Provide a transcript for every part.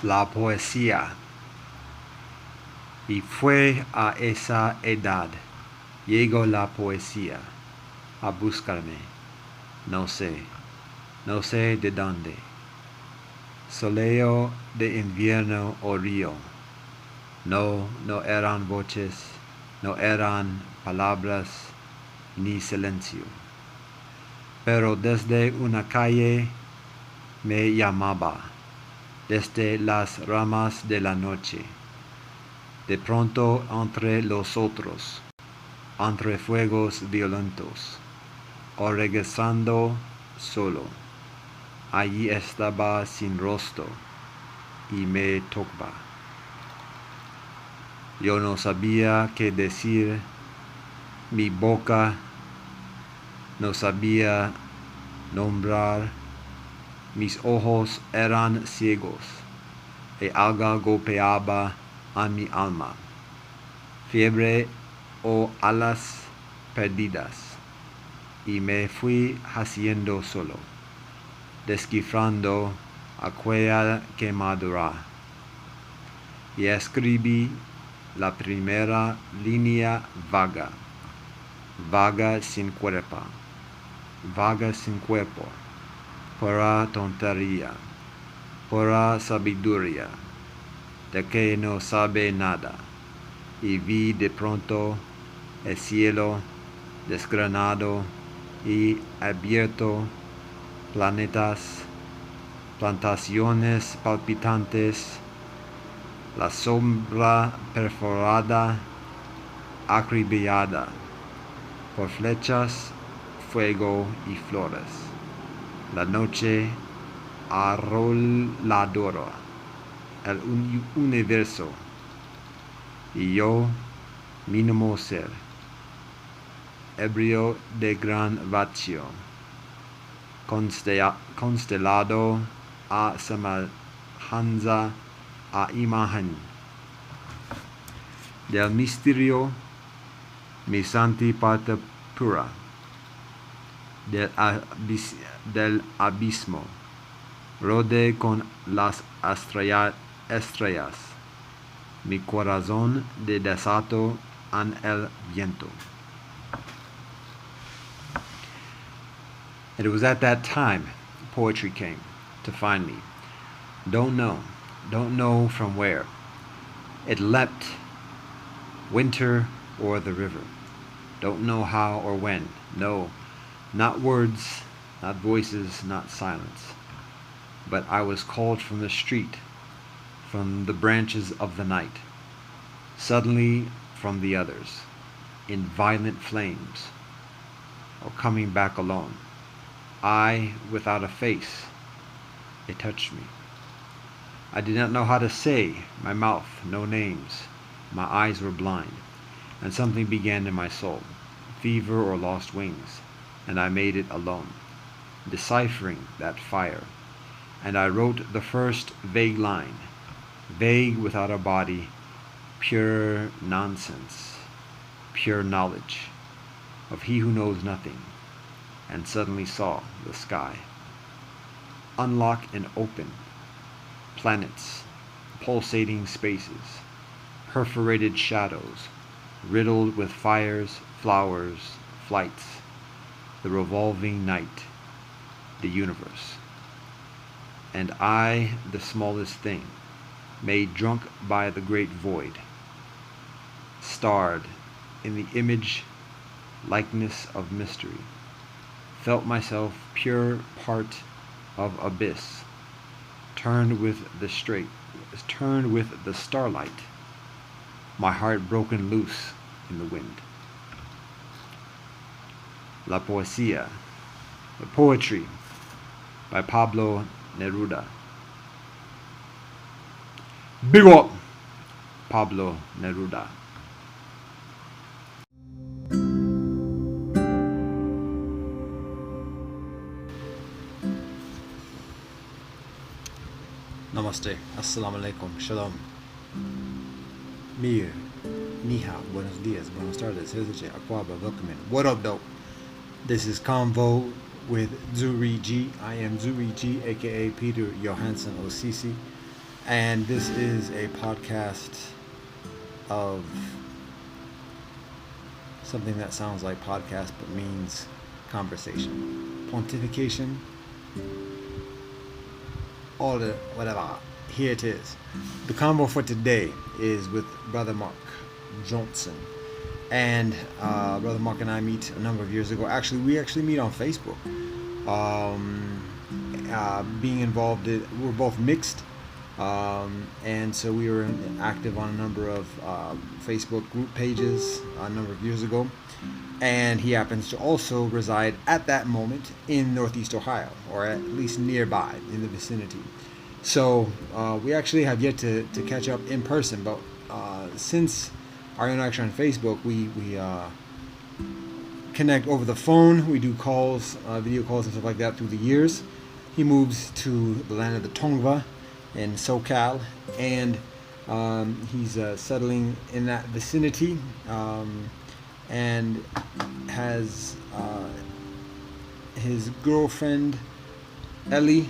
La poesía. Y fue a esa edad, llegó la poesía a buscarme. No sé, no sé de dónde. Soleo de invierno o río. No, no eran voces, no eran palabras, ni silencio. Pero desde una calle me llamaba, desde las ramas de la noche. De pronto entre los otros, entre fuegos violentos, o regresando solo. Allí estaba sin rostro y me tocaba. Yo no sabía qué decir, mi boca no sabía nombrar, mis ojos eran ciegos y algo golpeaba a mi alma. Fiebre o alas perdidas, y me fui haciendo solo, descifrando aquella quemadura, y escribí la primera línea vaga, vaga sin cuerpo, pura tontería, pura sabiduría, de que no sabe nada, y vi de pronto el cielo desgranado y abierto, planetas, plantaciones palpitantes, la sombra perforada, acribillada por flechas, fuego y flores. La noche arrolladora, el universo, y yo, mínimo ser, ebrio de gran vacío, constelado a semejanza a imagen del misterio, mi santi parte pura del abismo, rode con las estrellas, mi corazón de desato en el viento. It was at that time poetry came to find me. Don't know from where. It leapt, winter or the river. Don't know how or when. No, not words, not voices, not silence. But I was called from the street, from the branches of the night, suddenly from the others, in violent flames, or coming back alone. I without a face. It touched me. I did not know how to say, my mouth, no names. My eyes were blind, and something began in my soul, fever or lost wings, and I made it alone, deciphering that fire. And I wrote the first vague line, vague without a body, pure nonsense, pure knowledge, of he who knows nothing, and suddenly saw the sky. Unlock and open, planets, pulsating spaces, perforated shadows, riddled with fires, flowers, flights, the revolving night, the universe. And I, the smallest thing, made drunk by the great void, starred in the image, likeness of mystery, felt myself pure part of abyss, turned with the starlight, my heart broken loose in the wind. La Poesía, the poetry, by Pablo Neruda. Big up, Pablo Neruda. Namaste, Assalamu alaikum, Shalom, Mir, Ni hao, Buenos dias, Buenos tardes, Hezeche, Akwaba, welcome in. What up, dope? This is Convo with Zuri G. I am Zuri G, aka Peter Johansson Osisi. and this is a podcast of something that sounds like podcast but means conversation, pontification, all the whatever. Here it is. The convo for today is with Brother Mark Johnson. And Brother Mark and I meet a number of years ago. Actually, we meet on Facebook. Being involved, we're both mixed. And so we were active on a number of Facebook group pages a number of years ago. And he happens to also reside at that moment in Northeast Ohio, or at least nearby in the vicinity. So we actually have yet to catch up in person, but since our interaction on Facebook, we connect over the phone. We do calls, video calls and stuff like that through the years. He moves to the land of the Tongva in SoCal, and he's settling in that vicinity, and has his girlfriend Ellie,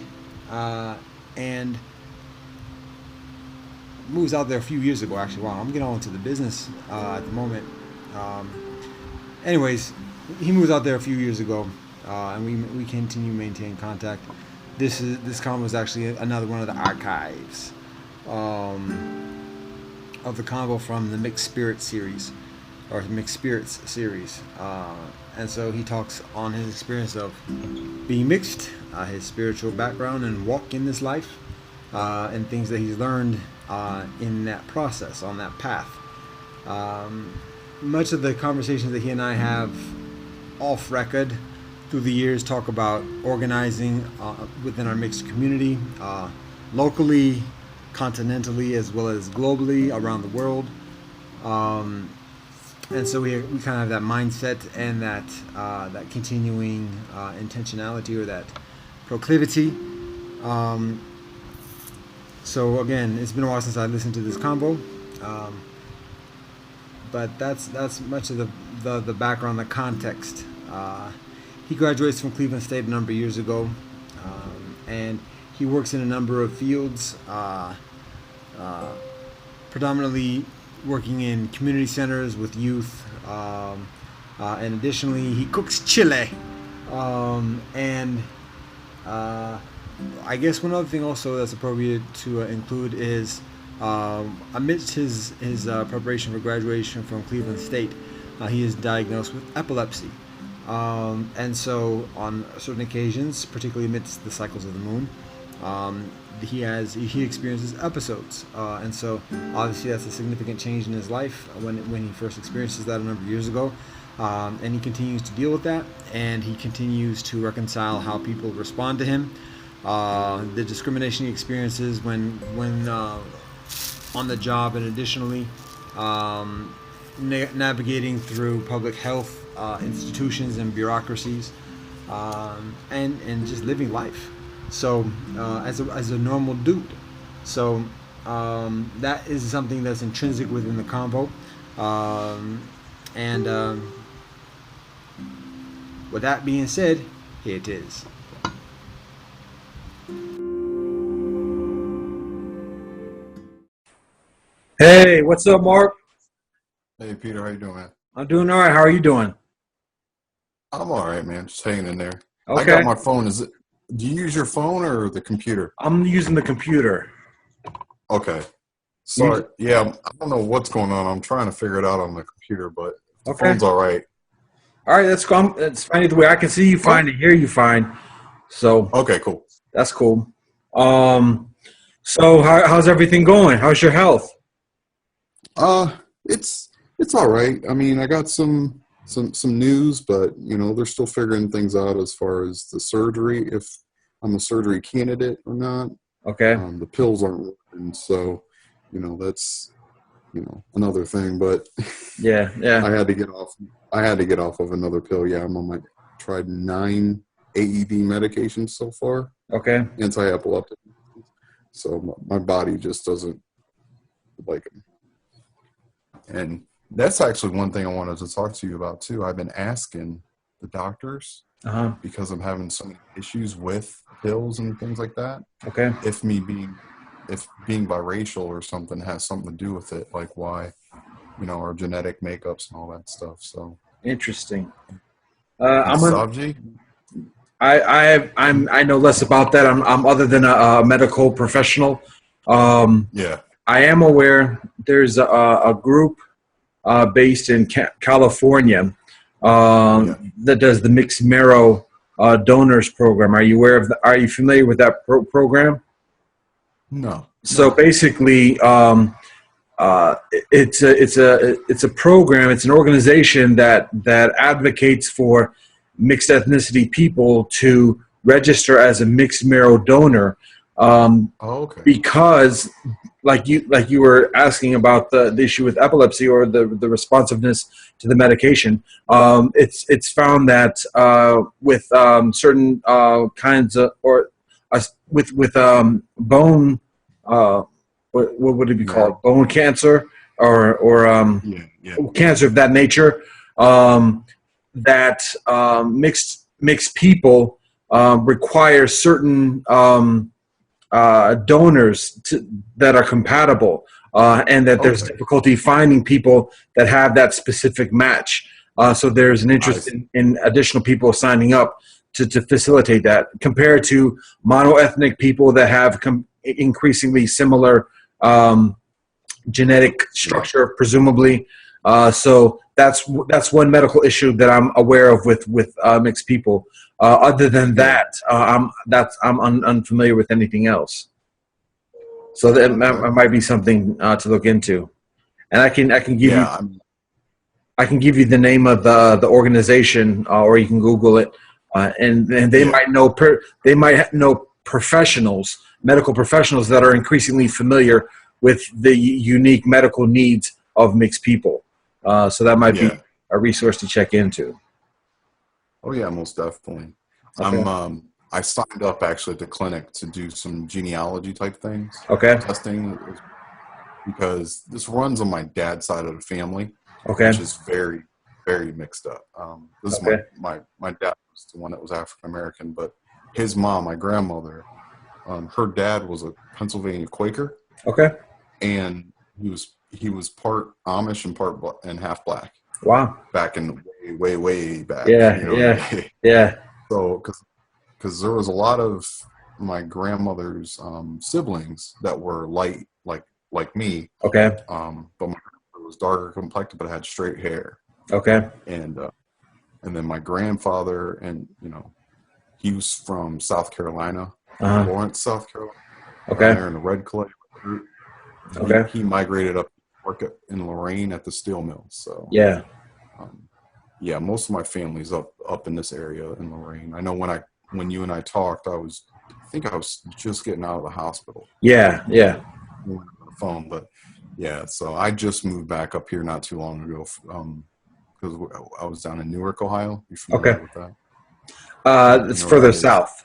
and moves out there a few years ago. Actually, wow, I'm getting on to the business at the moment. Anyways, he moves out there a few years ago, and we continue to maintain contact. This convo is actually another one of the archives of the convo from the Mixed Spirits series, or Mixed Spirits series. And so he talks on his experience of being mixed, his spiritual background and walk in this life, and things that he's learned in that process, on that path. Much of the conversations that he and I have off record through the years talk about organizing within our mixed community, locally, continentally, as well as globally around the world. And so we kind of have that mindset and that continuing intentionality, or that proclivity. So again, it's been a while since I listened to this convo, but that's much of the background, the context. He graduates from Cleveland State a number of years ago, and he works in a number of fields, predominantly working in community centers with youth, and additionally he cooks chili, and I guess one other thing also that's appropriate to include is amidst his preparation for graduation from Cleveland State, he is diagnosed with epilepsy, and so on certain occasions, particularly amidst the cycles of the moon, he experiences episodes, and so obviously that's a significant change in his life when he first experiences that a number of years ago, and he continues to deal with that, and he continues to reconcile how people respond to him, the discrimination he experiences when on the job, and additionally navigating through public health institutions and bureaucracies, and just living life. So as a normal dude. So that is something that's intrinsic within the convo. And with that being said, here it is. Hey, what's up, Mark? Hey Peter, how you doing, man? I'm doing all right. How are you doing? I'm all right, man. Just hanging in there. I Okay. got my phone. Do you use your phone or the computer? I'm using the computer. Okay. You, Sorry. Yeah, I don't know what's going on. I'm trying to figure it out on the computer, but the okay. phone's all right. All right, that's cool. That's fine either way. I can see you Oh, fine and hear you fine. So okay, cool. that's cool. Um, so how's everything going? How's your health? Uh, it's all right. I mean, I got some news, but they're still figuring things out as far as the surgery, if I'm a surgery candidate or not. Okay. The pills aren't working, so that's another thing. But Yeah, yeah. I had to get off. I had to get off of another pill. Yeah, tried 9 AED medications so far, Okay. anti-epileptic. So my body just doesn't like them. And that's actually one thing I wanted to talk to you about too. I've been asking the doctors, Uh-huh. because I'm having so many issues with pills and things like that. Okay. If me being if being biracial or something has something to do with it, like why, our genetic makeups and all that stuff. So Interesting. and Savji, I know less about that. I'm other than a medical professional. yeah, I am aware there's a group based in California that does the mixed marrow donors program. Are you aware of? Are you familiar with that program? no. So basically, it's a program. It's an organization that advocates for mixed ethnicity people to register as a mixed marrow donor. Okay. Because like you were asking about the issue with epilepsy or the responsiveness to the medication, it's found that with certain kinds of with bone what would it be called, bone cancer or cancer of that nature, that mixed people require certain donors that are compatible, and that there's difficulty finding people that have that specific match. So there's an interest in additional people signing up to facilitate that, compared to monoethnic people that have increasingly similar genetic structure, presumably. So that's one medical issue that I'm aware of with mixed people. Other than that, I'm unfamiliar with anything else. So that might be something to look into, and I can give you I can give you the name of the organization, or you can Google it, and they might know professionals, medical professionals that are increasingly familiar with the unique medical needs of mixed people. So that might be a resource to check into. Oh yeah, most definitely. Okay. I signed up actually at the clinic to do some genealogy type things. Okay. Testing, because this runs on my dad's side of the family. Okay. Which is very, very mixed up. This is my dad was the one that was African American, but his mom, my grandmother, her dad was a Pennsylvania Quaker. Okay. And he was part Amish and half black. Wow. Back in way back. Yeah. Yeah. So, because there was a lot of my grandmother's siblings that were light, like me. Okay. But my grandmother was darker complected, but had straight hair. Okay. And then my grandfather, and he was from South Carolina, Lawrence, South Carolina. Okay. There in the Red Clay. Okay. He migrated up to work in Lorraine at the steel mills. So yeah. Most of my family's up in this area in Lorraine. I know when you and I talked, I think I was just getting out of the hospital. Yeah. On the phone, but so I just moved back up here not too long ago, because I was down in Newark, Ohio. You familiar with that? It's further south.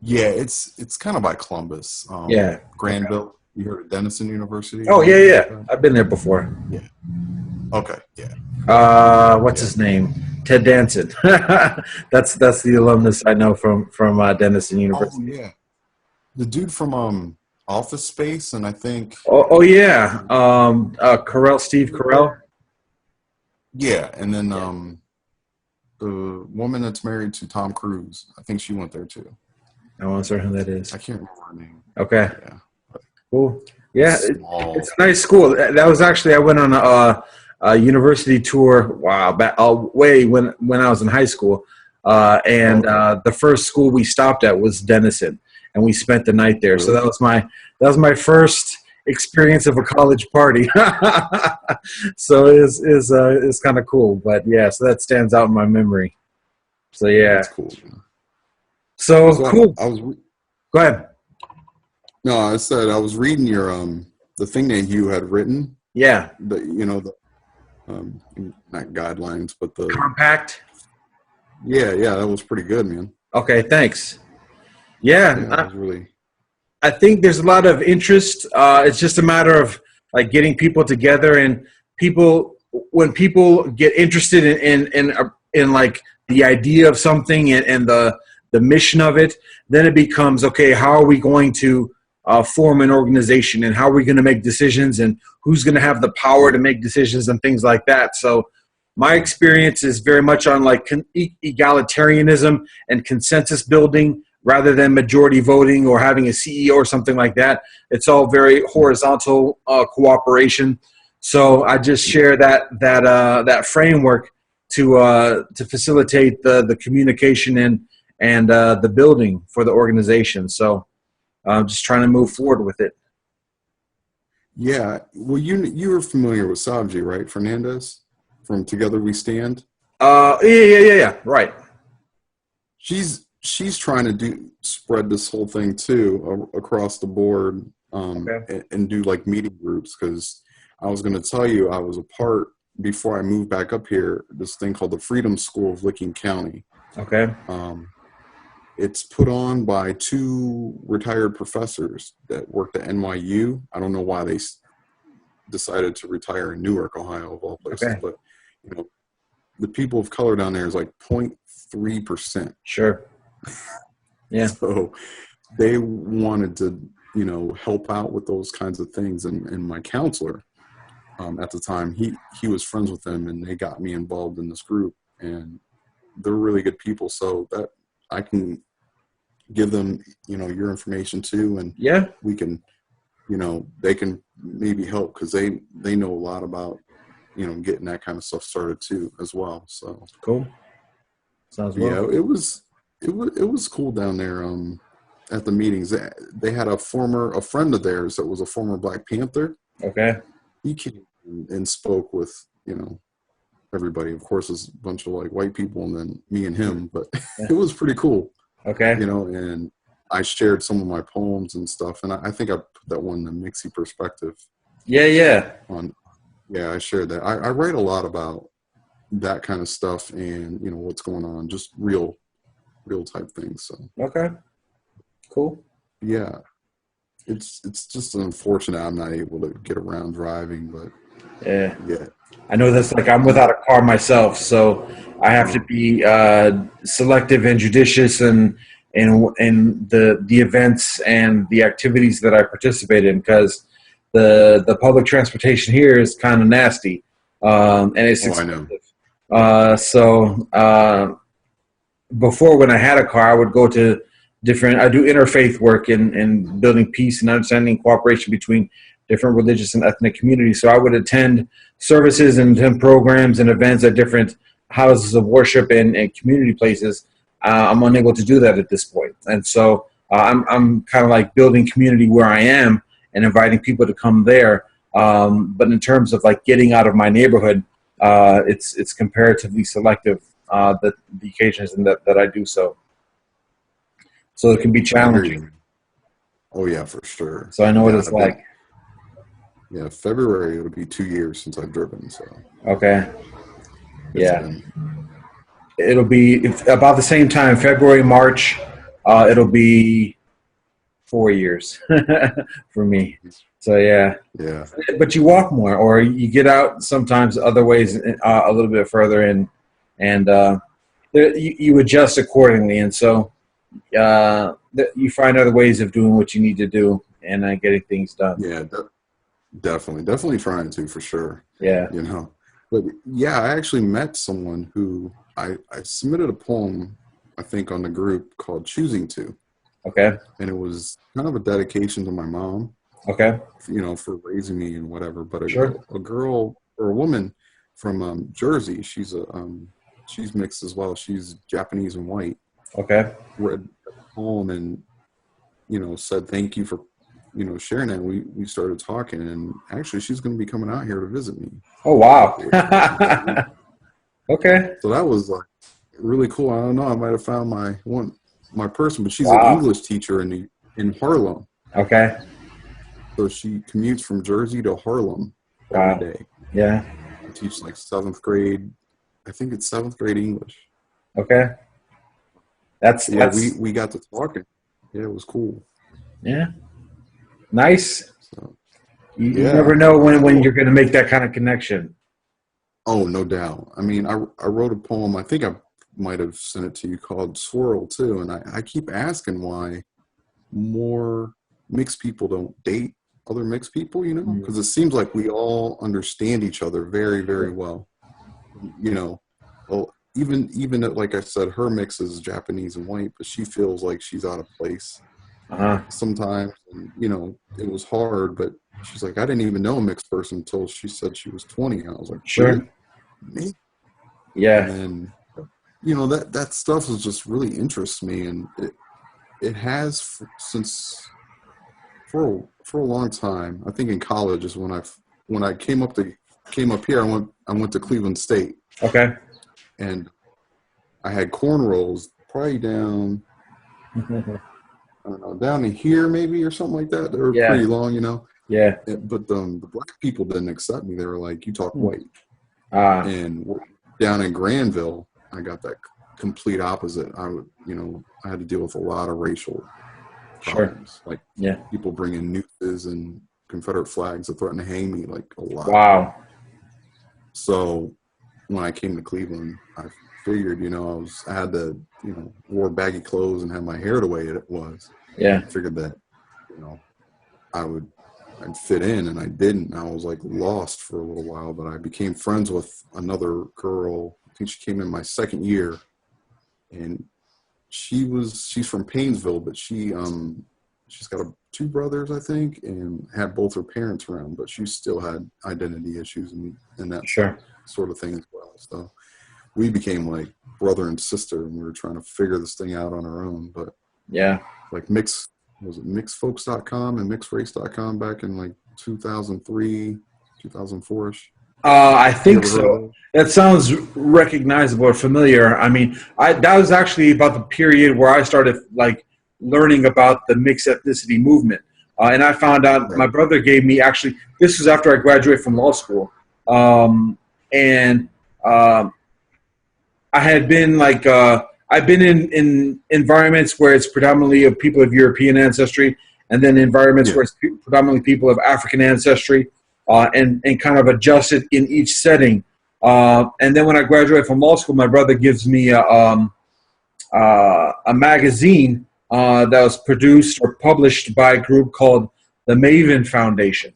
Yeah, it's kind of by Columbus. Granville. Okay. You heard of Denison University? Oh yeah. I've been there before. Yeah. Okay. Yeah. What's his name? Ted Danson. that's the alumnus I know from Denison University. Oh yeah. The dude from Office Space, and I think. Oh yeah. Steve Carell. Yeah, and then the woman that's married to Tom Cruise, I think she went there too. I want to say who that is. I can't remember her name. Okay. Yeah. Cool. Yeah, it's a nice school. That was actually, I went on a university tour. Wow, back way when I was in high school, and the first school we stopped at was Denison, and we spent the night there. So that was my first experience of a college party. So it's kind of cool. But yeah, so that stands out in my memory. So yeah, that's cool. So cool. Go ahead. No, I said I was reading your the thing that you had written. Yeah. The not guidelines, but the compact. Yeah, that was pretty good, man. Okay, thanks. Yeah, that was really. I think there's a lot of interest. It's just a matter of like getting people together, and when people get interested in like the idea of something and the mission of it, then it becomes, okay, how are we going to form an organization, and how we're going to make decisions, and who's going to have the power to make decisions and things like that. So my experience is very much on like egalitarianism and consensus building rather than majority voting or having a CEO or something like that. It's all very horizontal cooperation. So I just share that framework to facilitate the communication and the building for the organization. So I'm just trying to move forward with it. Yeah. Well, you were familiar with Sabji, right, Fernandez, from Together We Stand? Yeah. Right. She's trying to spread this whole thing too across the board, and do like meeting groups. Because I was going to tell you, I was a part before I moved back up here, this thing called the Freedom School of Licking County. Okay. It's put on by two retired professors that worked at NYU. I don't know why they decided to retire in Newark, Ohio, of all places. But the people of color down there is like 0.3%. Sure. Yeah. So they wanted to, help out with those kinds of things. And my counselor at the time, he was friends with them, and they got me involved in this group. And they're really good people. So that I can give them, your information too. And we can, they can maybe help, because they know a lot about, getting that kind of stuff started too as well. So cool. Sounds well. Yeah, it was cool down there at the meetings. They had a friend of theirs that was a former Black Panther. Okay. He came and spoke with, everybody. Of course, it's a bunch of like white people and then me and him, but it was pretty cool. Okay. And I shared some of my poems and stuff, and I think I put that one in the Mixie perspective. Yeah. I shared that. I write a lot about that kind of stuff and, what's going on, just real type things. So. Okay. Cool. Yeah. It's just unfortunate I'm not able to get around driving, but yeah. I know that's like I'm without a car myself, so I have to be selective and judicious in the events and the activities that I participate in, because the public transportation here is kind of nasty, and it's expensive. So before, when I had a car, I would go to I do interfaith work in building peace and understanding cooperation between different religious and ethnic communities. So I would attend services and attend programs and events at different houses of worship and community places. I'm unable to do that at this point. And so I'm kind of like building community where I am and inviting people to come there. But in terms of like getting out of my neighborhood, it's comparatively selective, the occasions that I do so. So it can be challenging. Oh yeah, for sure. So I know what it's like. Yeah, February it'll be 2 years since I've driven. So okay. Yeah. It'll be about the same time, February, March. It'll be 4 years for me. So yeah. But you walk more, or you get out sometimes other ways a little bit further in, and you adjust accordingly. And so you find other ways of doing what you need to do and getting things done. Yeah, definitely trying to, for sure. Yeah. But yeah, I actually met someone who I submitted a poem, I think, on the group called Choosing To. Okay. And it was kind of a dedication to my mom. Okay. For raising me and whatever. But a girl or a woman from Jersey, she's mixed as well. She's Japanese and white. Okay. Read the poem and, said thank you for, sharing that. We started talking, and actually she's going to be coming out here to visit me. Oh, wow. Okay. So that was like really cool. I don't know. I might have found my person, but she's an English teacher in Harlem. Okay. So she commutes from Jersey to Harlem every day. Yeah. I teach like 7th grade. I think it's 7th grade English. Okay. That's we got to talking. Yeah, it was cool. Yeah. Nice. So, you never know when you're going to make that kind of connection. Oh, no doubt. I mean, I wrote a poem. I think I might have sent it to you, called Swirl too. And I keep asking why more mixed people don't date other mixed people, you know, because it seems like we all understand each other very, very well. You know, well, even like I said, her mix is Japanese and white, but she feels like she's out of place sometimes. And, you know, it was hard, but she's like, I didn't even know a mixed person until she said she was 20. And I was like, Sure. Really? Yeah. And you know, that stuff is just really interests me, and it has since for a long time. I think in college is when I came up here. I went to Cleveland State. Okay. And I had cornrows probably down, I don't know, down in here maybe or something like that. They were pretty long, you know. Yeah. But the black people didn't accept me. They were like, "You talk white." And down in Granville, I got that complete opposite. I had to deal with a lot of racial problems, like people bringing nooses and Confederate flags that threatened to hang me, like a lot. Wow. So when I came to Cleveland, I figured, you know, I had to, you know, wore baggy clothes and had my hair the way it was. Yeah. I figured that, you know, I'd fit in, and I didn't. I was like lost for a little while, but I became friends with another girl. I think she came in my second year, and she's from Painesville, but she's got two brothers, I think, and had both her parents around, but she still had identity issues and that sort of thing as well. So we became like brother and sister, and we were trying to figure this thing out on our own. But like mixfolks.com and mixrace.com back in like 2003, 2004ish. I think so. That sounds recognizable or familiar. I mean, that was actually about the period where I started like learning about the mixed ethnicity movement. And I found out my brother gave me, actually, this was after I graduated from law school. I had been like, I've been in environments where it's predominantly of people of European ancestry, and then environments where it's predominantly people of African ancestry, and kind of adjusted in each setting. And then when I graduated from law school, my brother gives me a magazine that was produced or published by a group called the Maven Foundation,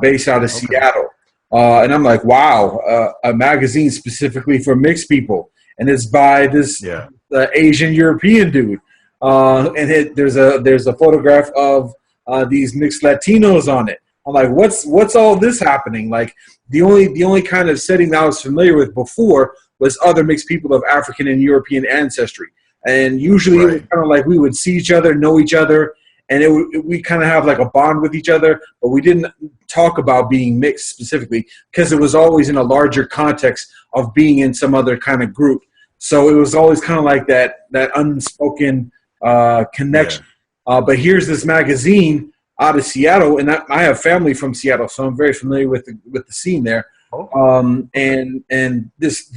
based out of Seattle. And I'm like, wow, a magazine specifically for mixed people. And it's by this Asian European dude. And there's a photograph of these mixed Latinos on it. I'm like, what's all this happening? Like the only kind of setting that I was familiar with before was other mixed people of African and European ancestry. And usually it was kind of like we would see each other, know each other, and we kind of have like a bond with each other, but we didn't talk about being mixed specifically because it was always in a larger context of being in some other kind of group. So it was always kind of like that unspoken connection. But here's this magazine out of Seattle, and I have family from Seattle, so I'm very familiar with the scene there. And this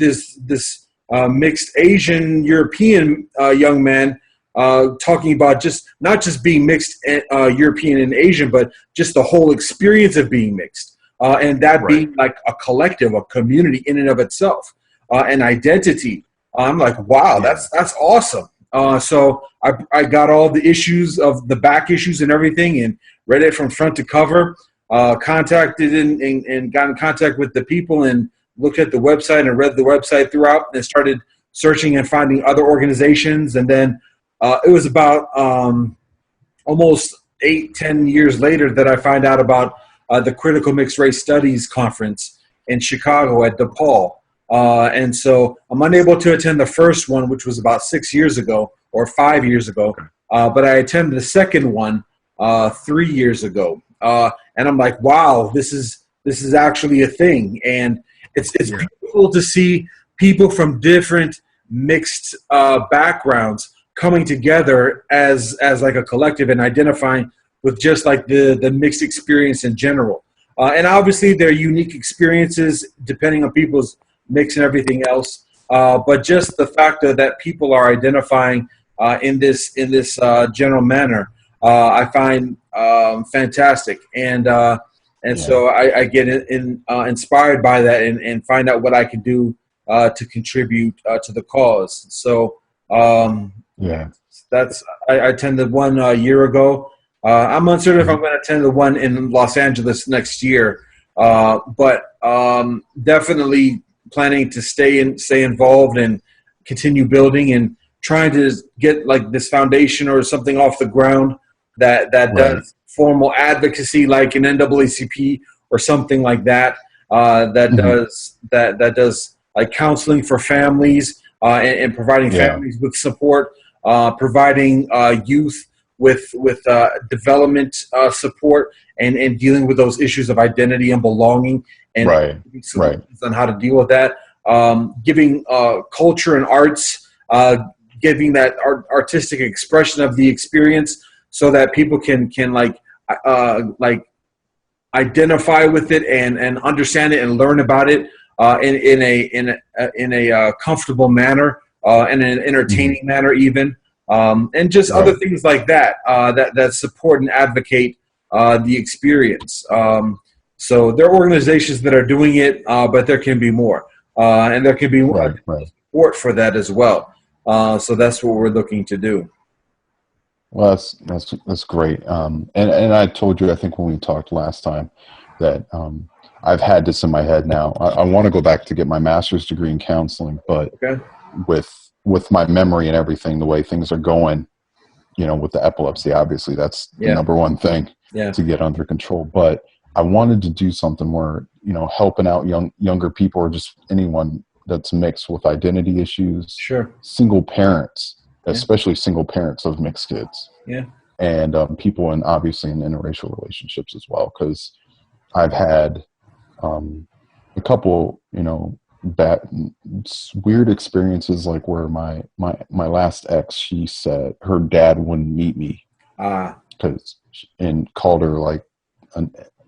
mixed Asian European young man talking about not just being mixed European and Asian, but just the whole experience of being mixed, and that being like a collective, a community in and of itself, an identity. I'm like, wow, that's awesome. So I got all the issues of the back issues and everything, and read it from front to cover. Contacted and got in contact with the people and looked at the website and read the website throughout, and started searching and finding other organizations. And then it was about almost 8-10 years later that I find out about the Critical Mixed Race Studies Conference in Chicago at DePaul. And so I'm unable to attend the first one, which was about 6 years ago or 5 years ago. But I attended the second one 3 years ago. And I'm like, wow, this is actually a thing. And it's beautiful to see people from different mixed backgrounds coming together as like a collective and identifying with just like the mixed experience in general. And obviously there are unique experiences depending on people's mix and everything else. But just the fact that people are identifying in this general manner, I find fantastic. And so I get inspired by that and find out what I can do to contribute to the cause. So I attended one year ago. I'm uncertain if I'm going to attend the one in Los Angeles next year, but definitely planning to stay involved and continue building and trying to get like this foundation or something off the ground that does formal advocacy like an NAACP or something like that. That does like counseling for families and providing families with support, providing youth with development support and dealing with those issues of identity and belonging and solutions on how to deal with that. Giving culture and arts, giving that artistic expression of the experience so that people can like identify with it and understand it and learn about it in a comfortable manner, in an entertaining manner even, and just other things like that that support and advocate the experience. So there are organizations that are doing it, but there can be more, and there can be support for that as well. So that's what we're looking to do. Well, that's great. And I told you, I think when we talked last time, that I've had this in my head now. I want to go back to get my master's degree in counseling, but with my memory and everything, the way things are going, with the epilepsy, obviously that's the number one thing to get under control. But I wanted to do something where, helping out younger people or just anyone that's mixed with identity issues, single parents, especially single parents of mixed kids, and people obviously in interracial relationships as well. Because I've had a couple, bad, weird experiences, like where my last ex, she said her dad wouldn't meet me and called her like a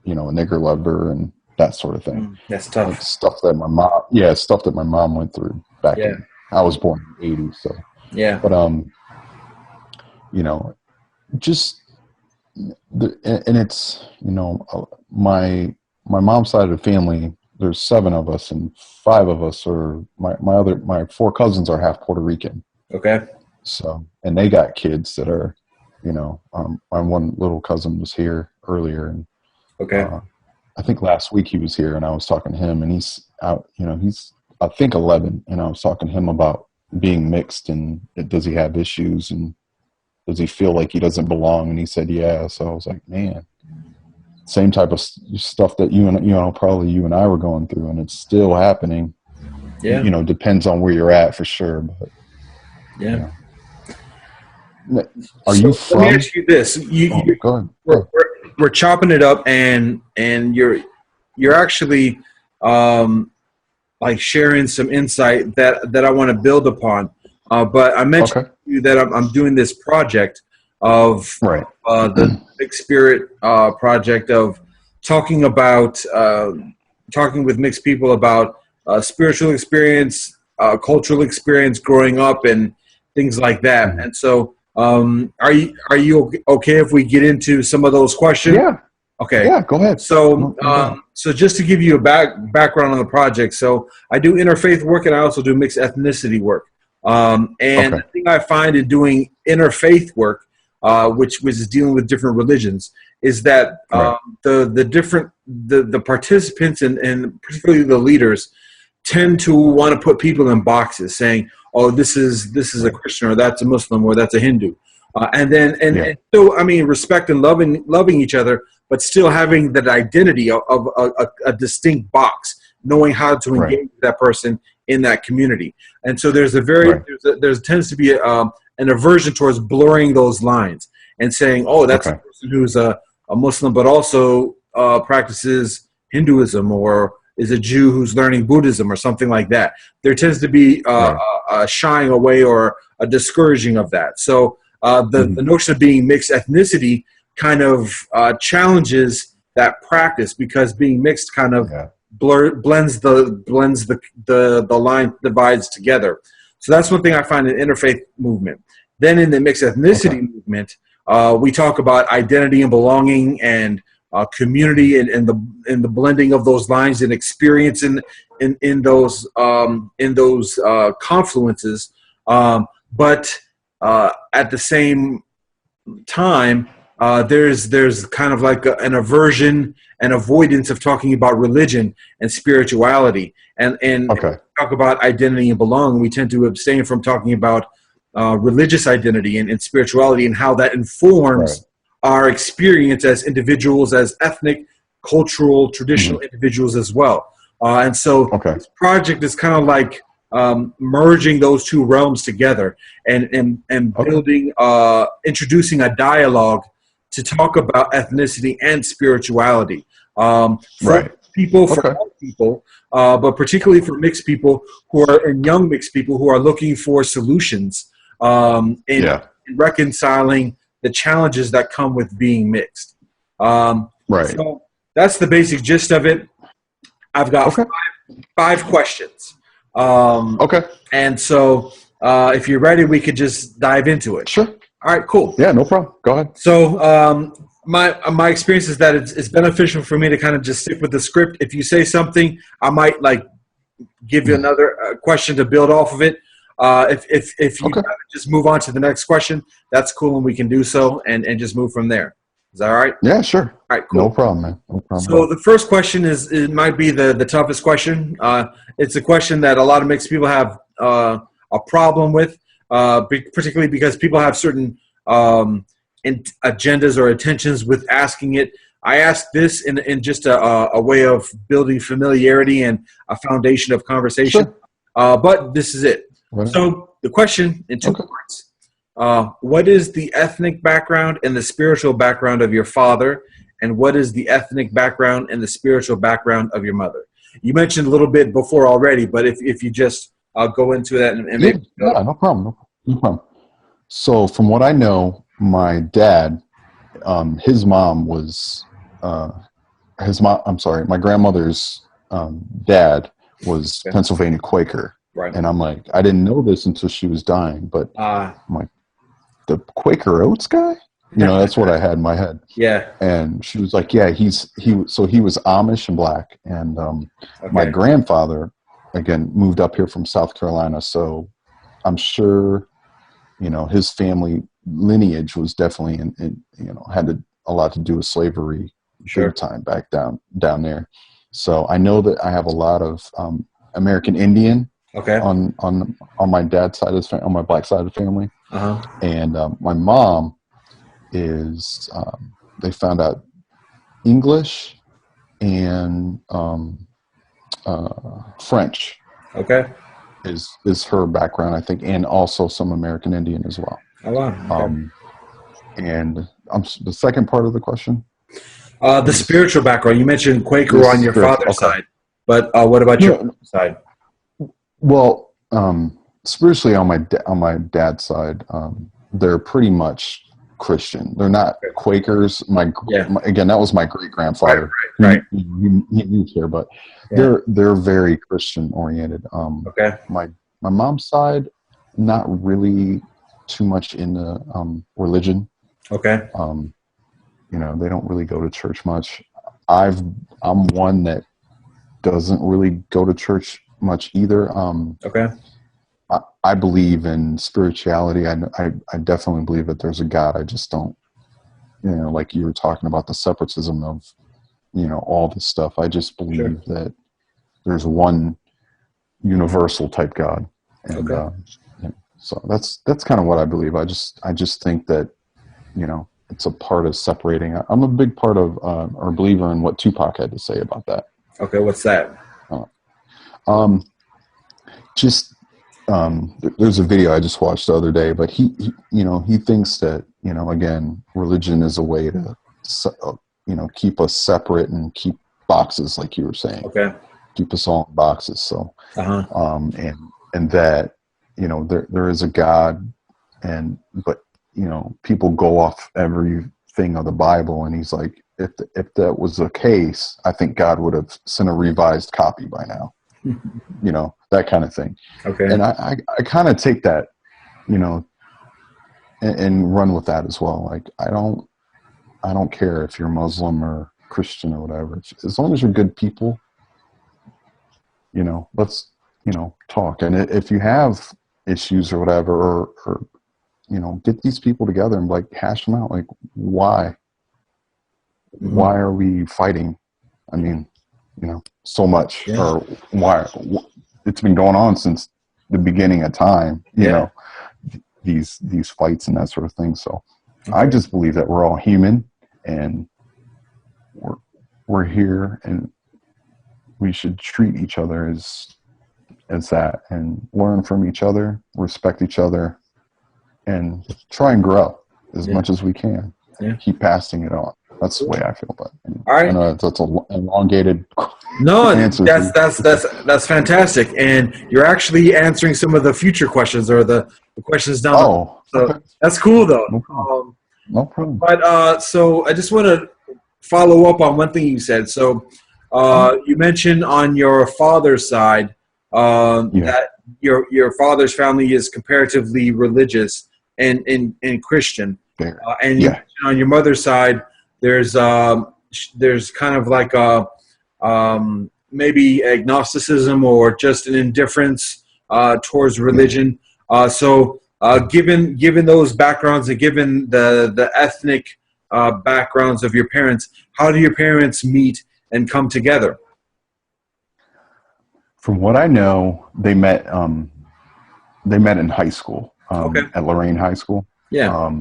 nigger lover and that sort of thing. That's tough. Like stuff that my mom went through back in, I was born in the 80s, so but just and it's my mom's side of the family, there's 7 of us, and 5 of us are my 4 cousins are half Puerto Rican. So, and they got kids that are, my one little cousin was here earlier, and I think last week he was here, and I was talking to him, and he's out, he's I think 11, and I was talking to him about being mixed and does he have issues and does he feel like he doesn't belong, and he said so I was like, man, same type of stuff that probably you and I were going through, and it's still happening. Depends on where you're at for sure, but are you from? Let me ask you this: go ahead. We're chopping it up, and you're actually like sharing some insight that I want to build upon. But I mentioned to you that I'm doing this project of the Mixed Spirit project of talking with mixed people about spiritual experience, cultural experience growing up, and things like that. And so, are you okay if we get into some of those questions? Yeah. Okay. Yeah, go ahead. So, so just to give you a background on the project, so I do interfaith work and I also do mixed ethnicity work. The thing I find in doing interfaith work, which is dealing with different religions, is that the participants and particularly the leaders tend to want to put people in boxes, saying, "Oh, this is a Christian, or that's a Muslim, or that's a Hindu," and still, I mean, respect and loving each other, but still having that identity of a distinct box, knowing how to engage with that person in that community. And so there's there tends to be an aversion towards blurring those lines and saying, "Oh, that's a person who's a Muslim, but also practices Hinduism, or is a Jew who's learning Buddhism," or something like that. There tends to be a shying away or a discouraging of that. So the notion of being mixed ethnicity kind of challenges that practice, because being mixed kind of blends the line divides together. So that's one thing I find in interfaith movement. Then in the mixed ethnicity movement, we talk about identity and belonging and community and the blending of those lines and experience in those confluences. But at the same time, there's kind of like an aversion and avoidance of talking about religion and spirituality, and Okay. talk about identity and belonging. We tend to abstain from talking about religious identity and spirituality and how that informs Right. our experience as individuals, as ethnic, cultural, traditional individuals as well. And so Okay. this project is kind of like merging those two realms together and Okay. building, introducing a dialogue to talk about ethnicity and spirituality for Right. people, for Okay. all people, but particularly for mixed people and young mixed people who are looking for solutions in Yeah. reconciling the challenges that come with being mixed. Right. So that's the basic gist of it. I've got Okay. five questions. Um, Okay. and so if you're ready, we could just dive into it. Sure. All right, cool. Yeah, no problem. Go ahead. So my experience is that it's beneficial for me to kind of just stick with the script. If you say something, I might like give you another question to build off of it. If you Okay. just move on to the next question, that's cool, and we can do so and just move from there. Is that all right? Yeah, sure. All right, cool. No problem, man. No problem. So the first question it might be the toughest question. It's a question that a lot of mixed people have a problem with, particularly because people have certain agendas or intentions with asking it. I asked this in just a way of building familiarity and a foundation of conversation. Sure. But this is it. Right. So the question in two Okay. parts. What is the ethnic background and the spiritual background of your father? And what is the ethnic background and the spiritual background of your mother? You mentioned a little bit before already, but if you just go into that and maybe Yeah, no problem. No problem. So from what I know, my dad, his mom was my grandmother's dad was Okay. Pennsylvania Quaker. right. And I'm like, I didn't know this until she was dying, but I'm like, the Quaker Oats guy? You know, that's what I had in my head. Yeah. And she was like, yeah, he was Amish and black. And Okay. my grandfather, again, moved up here from South Carolina. So I'm sure, you know, his family lineage was definitely had a lot to do with slavery Sure. big time back down there. So I know that I have a lot of American Indian Okay. on my dad's side of on my black side of the family. Uh-huh. And my mom is they found out English and French Okay. is her background, I think, and also some American Indian as well. Oh, wow. Okay. And the second part of the question. The spiritual background. You mentioned Quaker The on your spiritual, father's okay. side, but what about your No, side? Well, spiritually on my dad's side, they're pretty much Christian. They're not Quakers. Again, that was my great grandfather. Right. He moved here, but Yeah. they're very Christian oriented. Okay. My mom's side, not really too much into religion. Okay. You know, they don't really go to church much. I'm one that doesn't really go to church much either. Okay. I believe in spirituality. I definitely believe that there's a God. I just don't, you know, like you were talking about the separatism of, you know, all this stuff. I just believe that there's one universal type God. And so that's kind of what I believe. I just think that, you know, it's a part of separating. I'm a big part of or believer in what Tupac had to say about that. Okay. What's that? There's a video I just watched the other day, but he thinks that, you know, again, religion is a way to, you know, keep us separate and keep boxes, like you were saying. Okay. Keep us all in boxes. So, and that, you know, there is a God, but you know, people go off everything of the Bible, and he's like, if that was the case, I think God would have sent a revised copy by now. You know, that kind of thing. Okay. And I kind of take that, you know, and run with that as well. Like, I don't care if you're Muslim or Christian or whatever. As long as you're good people, you know, let's, you know, talk. And if you have issues or whatever, or get these people together and like hash them out. Like, why are we fighting? I mean, so much, or why it's been going on since the beginning of time, these fights and that sort of thing. So I just believe that we're all human and we're here, and we should treat each other as that, and learn from each other, respect each other, and try and grow as much as we can. Keep passing it on. That's the way I feel about it. All right. I know that's an elongated answer. That's fantastic, and you're actually answering some of the future questions, or the questions down. So okay. That's cool, though. No problem. But so I just want to follow up on one thing you said. So you mentioned on your father's side that your father's family is comparatively religious and Christian, and you mentioned on your mother's side there's kind of like maybe agnosticism or just an indifference towards religion. So given those backgrounds and given the ethnic backgrounds of your parents, how do your parents meet and come together? From what I know, they met in high school, at Lorraine High School. Yeah.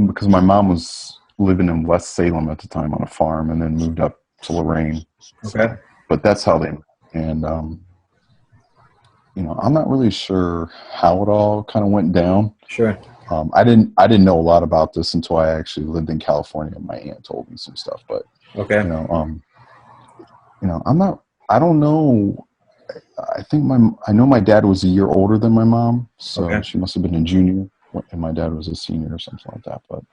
Because my mom was living in West Salem at the time on a farm, and then moved up to Lorraine. Okay. But that's how they met. And I'm not really sure how it all kind of went down. Sure. I didn't know a lot about this until I actually lived in California. My aunt told me some stuff, but okay. I don't know. I think I know my dad was a year older than my mom, so she must have been a junior, and my dad was a senior or something like that. But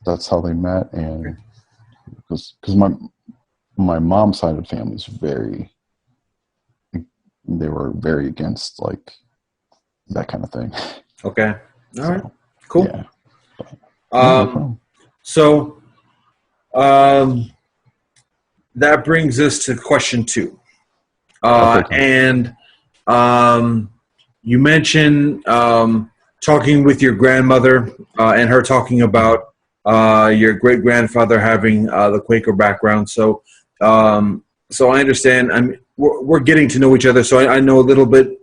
that's how they met, and because my mom's side of the family is they were very against like that kind of thing. Okay. All right. Cool. Yeah. So that brings us to question 2. And you mentioned talking with your grandmother and her talking about your great-grandfather having the Quaker background. So so I understand. We're getting to know each other, so I know a little bit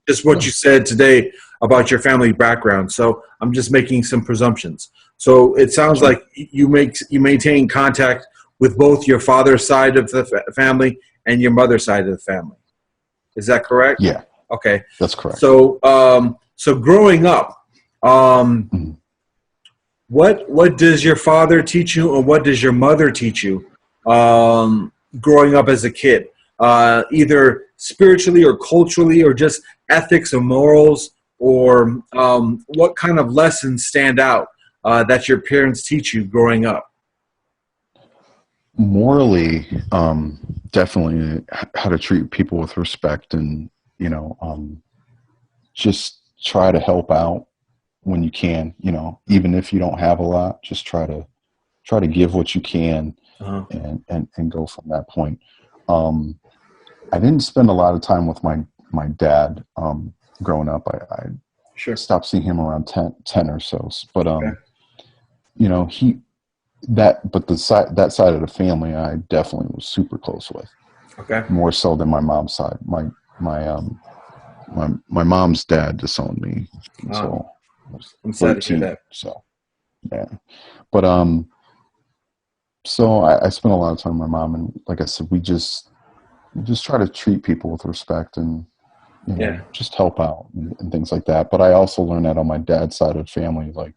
just what you said today about your family background. So I'm just making some presumptions. So it sounds like you maintain contact with both your father's side of the family and your mother's side of the family. Is that correct? Yeah. Okay. That's correct. So so growing up, what does your father teach you, or what does your mother teach you growing up as a kid? Either spiritually or culturally, or just ethics or morals, or what kind of lessons stand out that your parents teach you growing up? Morally, definitely how to treat people with respect, and just try to help out when you can. Even if you don't have a lot, just try to give what you can, and go from that point. I didn't spend a lot of time with my dad growing up. I stopped seeing him around 10 or so. But that side of the family, I definitely was super close with. Okay. More so than my mom's side. My mom's dad disowned me until I was 13. I'm sad to hear that. So yeah, but so I spent a lot of time with my mom, and like I said, we just try to treat people with respect, and just help out and things like that. But I also learned that on my dad's side of the family, like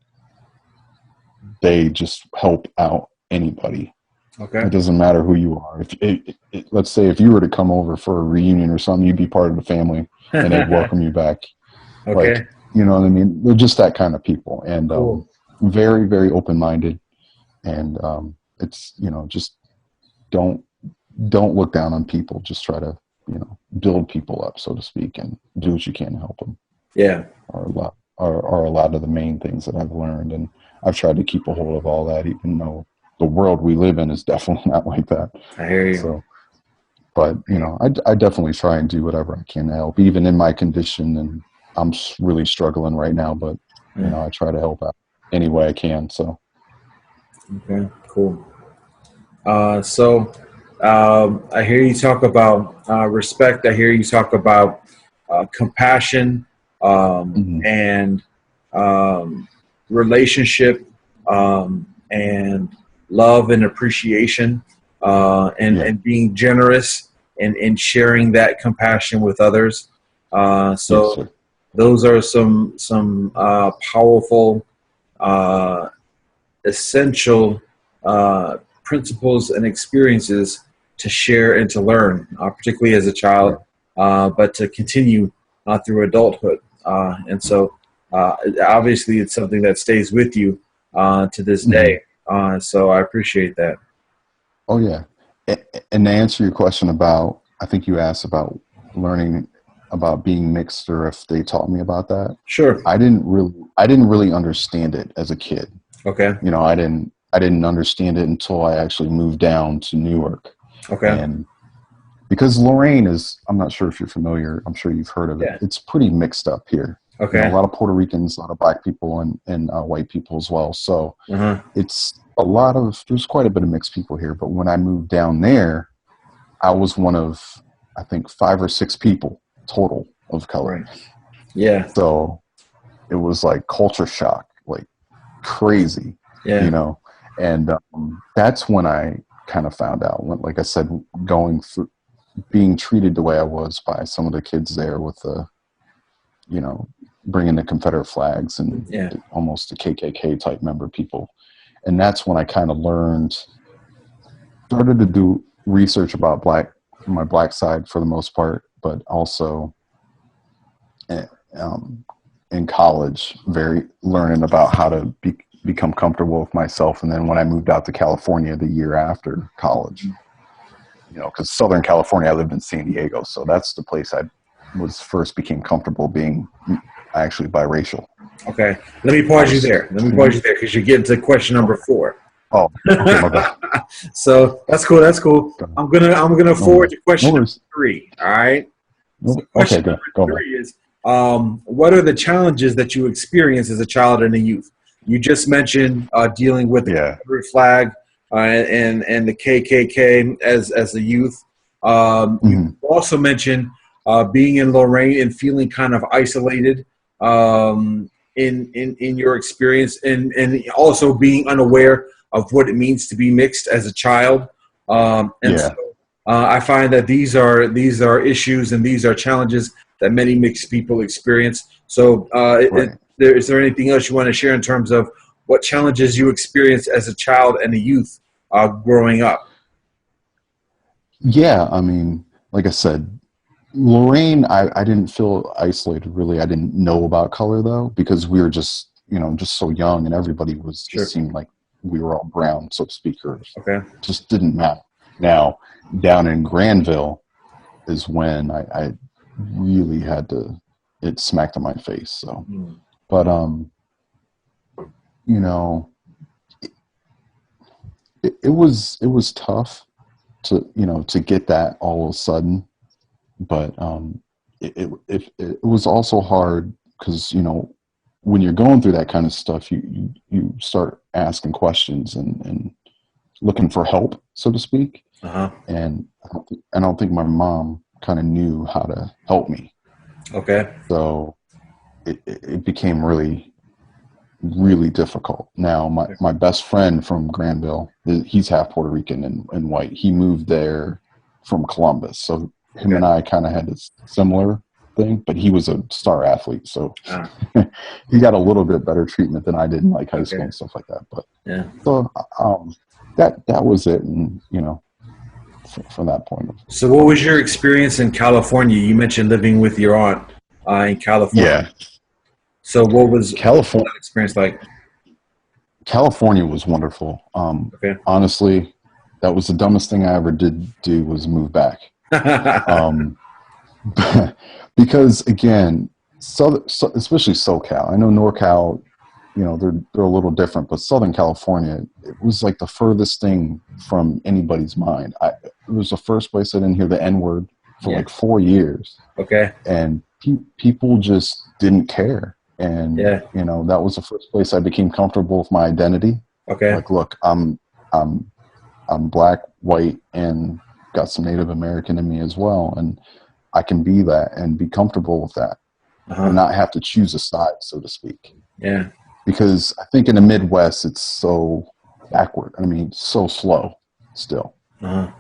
they just help out anybody. Okay. It doesn't matter who you are. Let's say if you were to come over for a reunion or something, you'd be part of the family, and they'd welcome you back. Okay. Like, you know what I mean? They're just that kind of people, and very, very open-minded. And it's just don't look down on people. Just try to build people up, so to speak, and do what you can to help them. Yeah. Are a lot of the main things that I've learned, and I've tried to keep a hold of all that, even though the world we live in is definitely not like that. I hear you. So, but I definitely try and do whatever I can to help, even in my condition, and I'm really struggling right now, but I try to help out any way I can. So. Okay, cool. So I hear you talk about respect. I hear you talk about compassion and relationship and love and appreciation and being generous and sharing that compassion with others. So Yes, those are some powerful, essential principles and experiences to share and to learn, particularly as a child, but to continue through adulthood. And so obviously it's something that stays with you to this day. So I appreciate that. Oh, yeah. And to answer your question about, I think you asked about learning about being mixed or if they taught me about that. Sure. I didn't really understand it as a kid. Okay. I didn't understand it until I actually moved down to Newark. Okay. And because Lorain is, I'm not sure if you're familiar, I'm sure you've heard of it. Yeah. It's pretty mixed up here. Okay. A lot of Puerto Ricans, a lot of black people, and white people as well. So it's there's quite a bit of mixed people here. But when I moved down there, I was one of, I think, 5 or 6 people total of color. Right. Yeah. So it was like culture shock, like crazy. Yeah. And that's when I kind of found out, like I said, going through being treated the way I was by some of the kids there with the, bringing the Confederate flags and almost the KKK type member people. And that's when I kind of started to do research about my black side for the most part, but also in college, learning about how to become comfortable with myself. And then when I moved out to California the year after college, because Southern California, I lived in San Diego. So that's the place I became comfortable being actually biracial. Okay. Let me pause you there. Because you're getting to question number 4. Oh, okay, my bad. So that's cool. I'm gonna forward to question number 3. All right. So question okay, number 3 is what are the challenges that you experience as a child and a youth? You just mentioned dealing with the Confederate flag and the KKK as a youth. You also mentioned being in Lorain and feeling kind of isolated in your experience, and also being unaware of what it means to be mixed as a child. So I find that these are issues and these are challenges that many mixed people experience. So is there anything else you want to share in terms of what challenges you experienced as a child and a youth growing up? Yeah, I mean, like I said, Lorain, I didn't feel isolated, really. I didn't know about color, though, because we were just so young, and everybody just seemed like we were all brown, so to speak, or just didn't matter. Now, down in Granville is when I really had it smacked in my face. So, but, it was tough to get that all of a sudden. But it was also hard because when you're going through that kind of stuff, you start asking questions and looking for help, so to speak. And I don't think my mom kind of knew how to help me. Okay. So it became really, really difficult. Now my best friend from Granville, he's half Puerto Rican and white. He moved there from Columbus, so him and I kind of had this similar thing, but he was a star athlete, so he got a little bit better treatment than I did in like high school and stuff like that. But so that was it, and from that point. So, what was your experience in California? You mentioned living with your aunt in California. Yeah. So, what was California experience like? California was wonderful. Honestly, that was the dumbest thing I ever did do was move back. Because again, especially SoCal. I know NorCal, they're a little different, but Southern California, it was like the furthest thing from anybody's mind. It was the first place I didn't hear the N-word for like 4 years. Okay. And people just didn't care. And, Yeah. you know, that was the first place I became comfortable with my identity. Okay. Like, look, I'm black, white, and got some Native American in me as well. And I can be that and be comfortable with that and not have to choose a side, so to speak. Yeah. Because I think in the Midwest, it's so backward. I mean, so slow still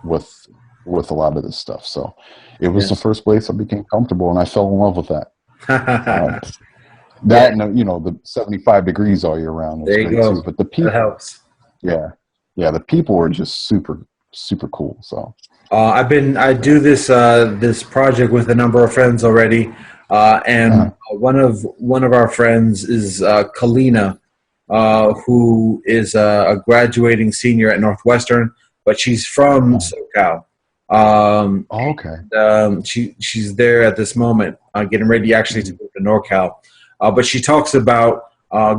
with a lot of this stuff. So it was the first place I became comfortable, and I fell in love with that. And, you know, the 75 degrees all year round was great too. But the people, that helps. Yeah, the people were just super, super cool. So I do this this project with a number of friends already, and one of our friends is Kalina, who is a graduating senior at Northwestern, but she's from SoCal. She's there at this moment, getting ready actually to move to NorCal. But she talks about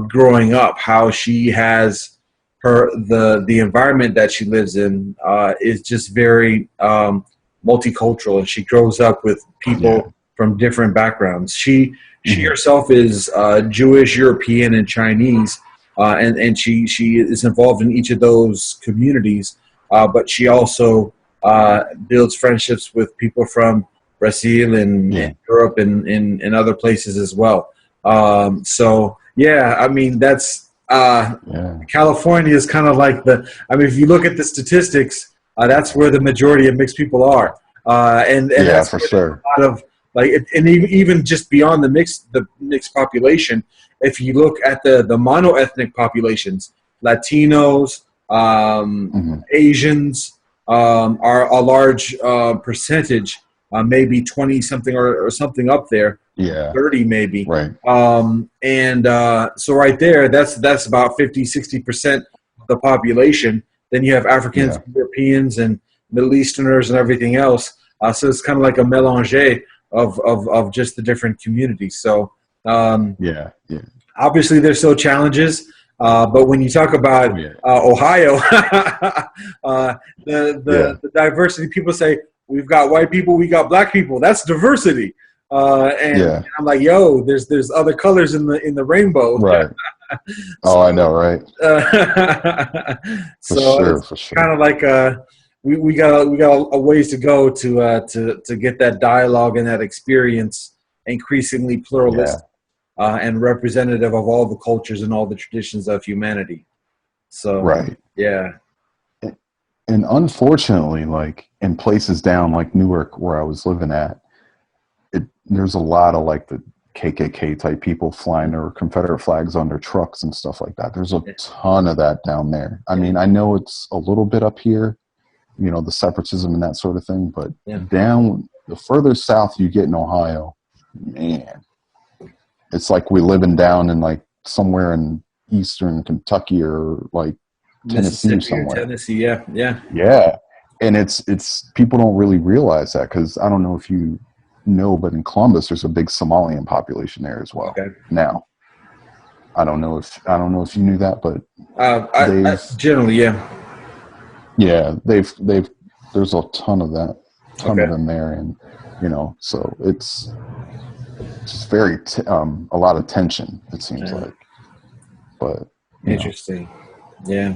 growing up, how she has the environment that she lives in is just very multicultural, and she grows up with people from different backgrounds. She herself is Jewish, European, and Chinese, and she is involved in each of those communities. But she also builds friendships with people from Brazil and Europe and other places as well. So yeah, I mean, that's California is kind of like if you look at the statistics, that's where the majority of mixed people are. And that's for sure. A lot of and even just beyond the mixed population, if you look at the monoethnic populations, Latinos, Asians are a large percentage, maybe 20 something or something up there. 30 maybe. Right. So right there, that's about 50-60% of the population. Then you have Africans, Europeans, and Middle Easterners and everything else. So it's kind of like a melange of just the different communities. So obviously there's still challenges, but when you talk about Ohio, the diversity, people say we've got white people, we got black people. That's diversity. And I'm like, yo, there's other colors in the rainbow. Right. I know, right? So for sure. Kind of like we got a ways to go to get that dialogue and that experience increasingly pluralistic and representative of all the cultures and all the traditions of humanity. So yeah. And unfortunately, like in places down like Newark where I was living at, there's a lot of like the KKK type people flying their Confederate flags on their trucks and stuff like that. There's a ton of that down there. I mean, I know it's a little bit up here, you know, the separatism and that sort of thing, but down the further south you get in Ohio, man, it's like we're living down in like somewhere in eastern Kentucky or like Tennessee or somewhere. Tennessee, yeah. And it's people don't really realize that, because I don't know if you know, but in Columbus there's a big Somalian population there as well. Now I don't know if you knew that, but I generally they've there's a ton of that of them there, and you know, so it's just very a lot of tension, it seems like. But interesting. Yeah,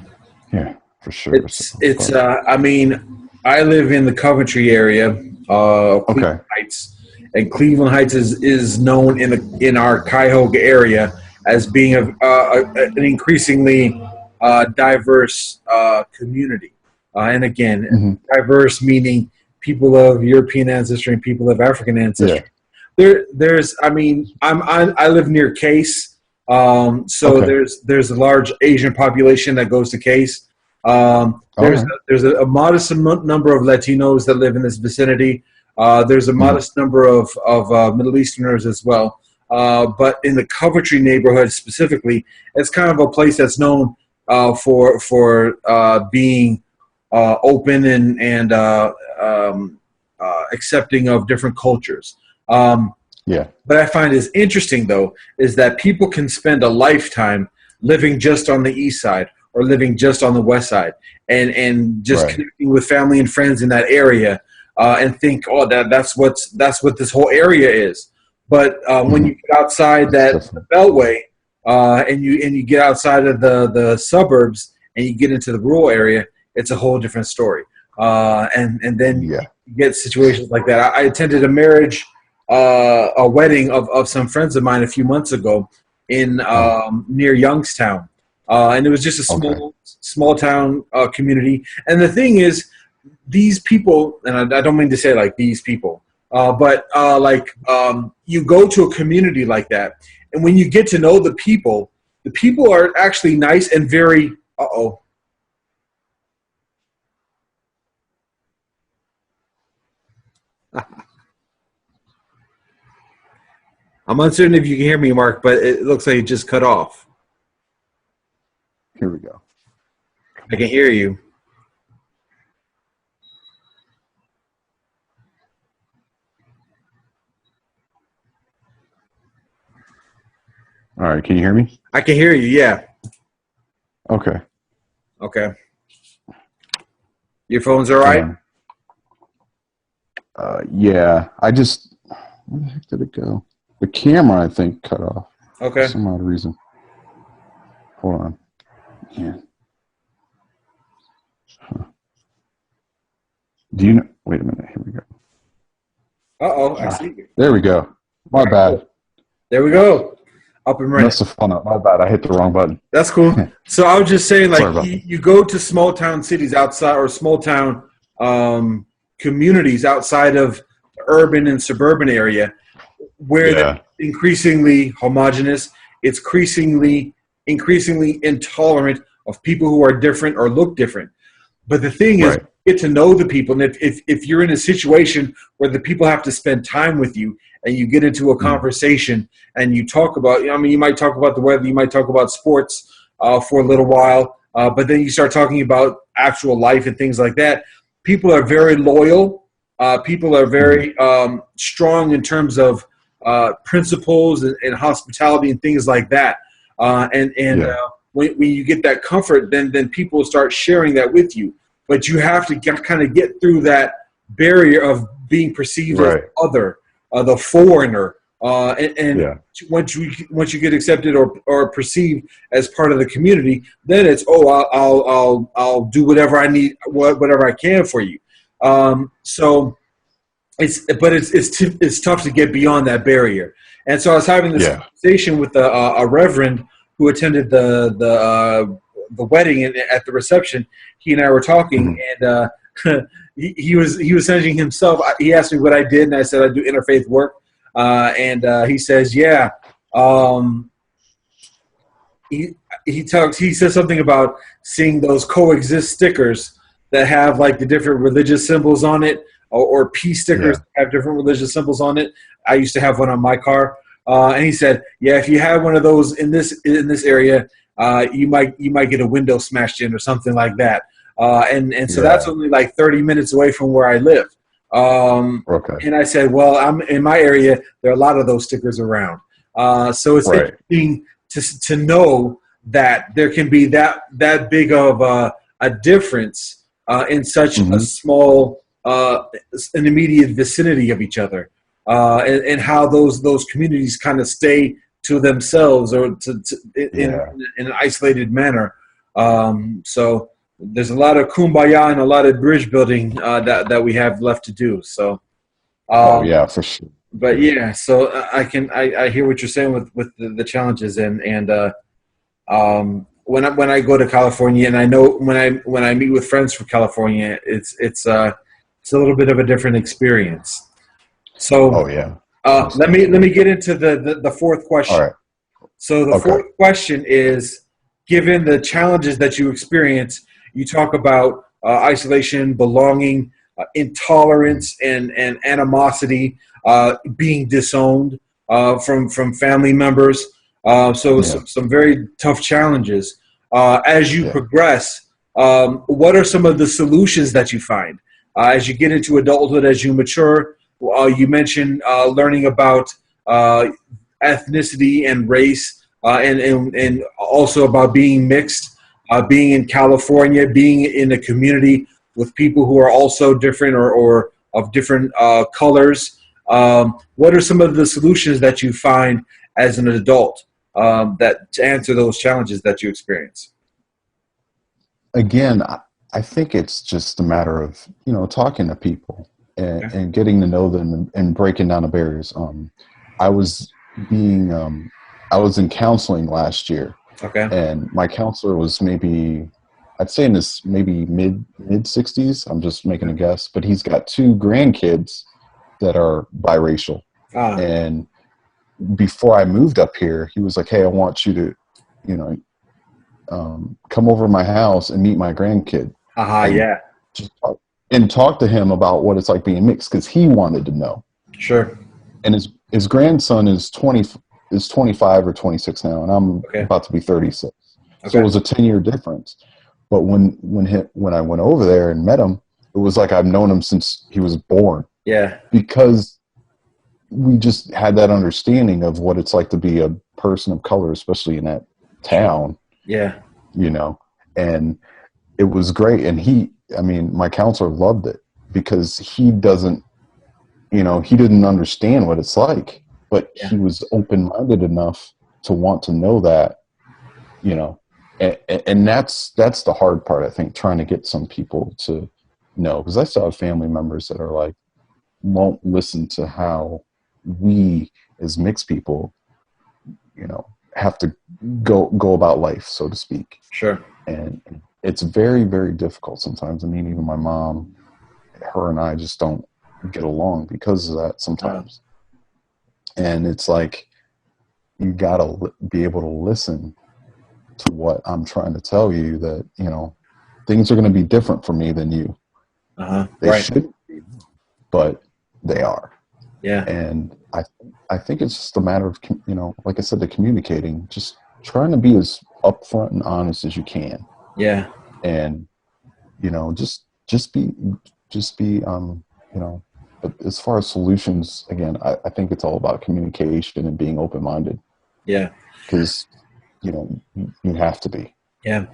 for sure. It's I mean, I live in the Coventry area, Cleveland Heights. And Cleveland Heights is known in our Cuyahoga area as being an increasingly diverse community. And again, diverse meaning people of European ancestry and people of African ancestry. There's, I mean, I live near Case, so there's a large Asian population that goes to Case. There's a modest number of Latinos that live in this vicinity. There's a modest number of Middle Easterners as well. But in the Coventry neighborhood specifically, it's kind of a place that's known for being open and accepting of different cultures. What I find is interesting, though, is that people can spend a lifetime living just on the east side or living just on the west side and just connecting with family and friends in that area. And think, that's what this whole area is. But when you get outside that beltway and you get outside of the suburbs and you get into the rural area, it's a whole different story. And then you get situations like that. I attended a marriage, a wedding of some friends of mine a few months ago in near Youngstown, and it was just a small town community. And the thing is, these people, and I don't mean to say like these people, but you go to a community like that, and when you get to know the people are actually nice and very. I'm uncertain if you can hear me, Mark, but it looks like it just cut off. Here we go. I can hear you. All right, can you hear me? I can hear you, yeah. Okay. Your phone's all right? Yeah, where the heck did it go? The camera, I think, cut off. Okay. For some odd reason. Hold on. Yeah. Huh. Do you know? Wait a minute. Here we go. I see you. There we go. My bad. There we go. Up and running. Must have fun up. My bad. I hit the wrong button. That's cool. So I was just saying, like, you go to small town cities outside or small town communities outside of the urban and suburban area where they're increasingly homogenous. It's increasingly intolerant of people who are different or look different. But the thing is, get to know the people. And if you're in a situation where the people have to spend time with you and you get into a conversation and you talk about, you might talk about the weather, you might talk about sports for a little while, but then you start talking about actual life and things like that. People are very loyal. People are very strong in terms of principles and hospitality and things like that. When you get that comfort, then people start sharing that with you. But you have to kind of get through that barrier of being perceived as other, the foreigner. Once you get accepted or perceived as part of the community, then it's I'll do whatever I need, whatever I can for you. So it's tough to get beyond that barrier. And so I was having this conversation with a reverend who attended the wedding at the reception. He and I were talking, and he was sending himself. He asked me what I did, and I said I do interfaith work. And he says, he says something about seeing those coexist stickers that have like the different religious symbols on it, or peace stickers that have different religious symbols on it. I used to have one on my car. And he said, if you have one of those in this area, you might get a window smashed in or something like that. So that's only like 30 minutes away from where I live. And I said, well, I'm in my area. There are a lot of those stickers around. So it's interesting to know that there can be that big of a difference in such a small, an immediate vicinity of each other, and how those communities kind of stay to themselves or in an isolated manner. So there's a lot of kumbaya and a lot of bridge building that we have left to do. So, for sure. But so I hear what you're saying with the challenges and when I go to California, and I know when I meet with friends from California, it's a little bit of a different experience. So let me get into the fourth question. All right. So the fourth question is, given the challenges that you experience, you talk about isolation, belonging, intolerance, and animosity, being disowned from family members. Some very tough challenges. As you progress, what are some of the solutions that you find? As you get into adulthood, as you mature, you mentioned learning about ethnicity and race, and also about being mixed, being in California, being in a community with people who are also different or of different colors. What are some of the solutions that you find as an adult that to answer those challenges that you experience? Again, I think it's just a matter of, talking to people and getting to know them and breaking down the barriers. I was I was in counseling last year. Okay. And my counselor was I'd say in his maybe mid 60s. I'm just making a guess, but he's got 2 grandkids that are biracial. And before I moved up here, he was like, "Hey, I want you to, come over to my house and meet my grandkid." Yeah. And talk to him about what it's like being mixed, because he wanted to know. Sure. And his grandson is 25 or 26 now, and I'm about to be 36. Okay. So it was a 10-year difference. But when I went over there and met him, it was like I've known him since he was born. Yeah. Because we just had that understanding of what it's like to be a person of color, especially in that town. Yeah. And it was great. And my counselor loved it, because he didn't understand what it's like, but he was open-minded enough to want to know that, and that's the hard part, I think, trying to get some people to know, because I still have family members that are like, won't listen to how we as mixed people, have to go about life, so to speak. Sure. And it's very, very difficult sometimes. I mean, even my mom, her and I just don't get along because of that sometimes. And it's like, you gotta be able to listen to what I'm trying to tell you, that, things are going to be different for me than you. They shouldn't be, but they are. Yeah. And I think it's just a matter of, like I said, the communicating, just trying to be as upfront and honest as you can. Yeah. And, just be, but as far as solutions, again, I think it's all about communication and being open-minded. Yeah. Because, you have to be. Yeah.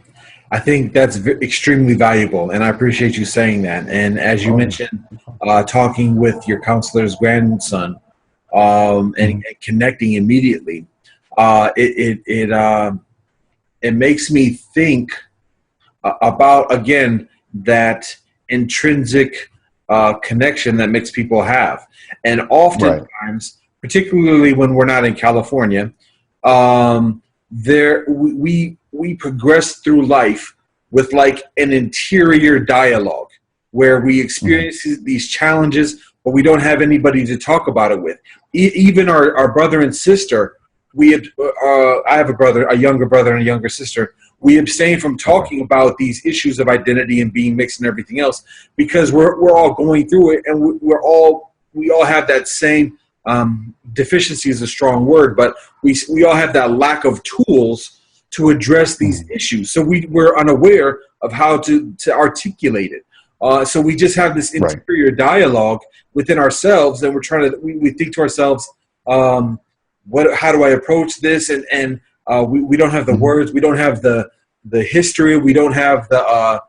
I think that's extremely valuable, and I appreciate you saying that. And as you mentioned, talking with your counselor's grandson and connecting immediately, it makes me think about, again, that intrinsic connection that mixed people have. And oftentimes, particularly when we're not in California, we progress through life with like an interior dialogue where we experience these challenges, but we don't have anybody to talk about it with. Even our brother and sister, I have a younger brother and a younger sister. We abstain from talking about these issues of identity and being mixed and everything else, because we're all going through it, and we all have that same deficiency is a strong word, but we all have that lack of tools to address these issues. So we're unaware of how to articulate it. So we just have this interior dialogue within ourselves, and we're trying to we think to ourselves, how do I approach this? And we don't have the words, we don't have the history, we don't have the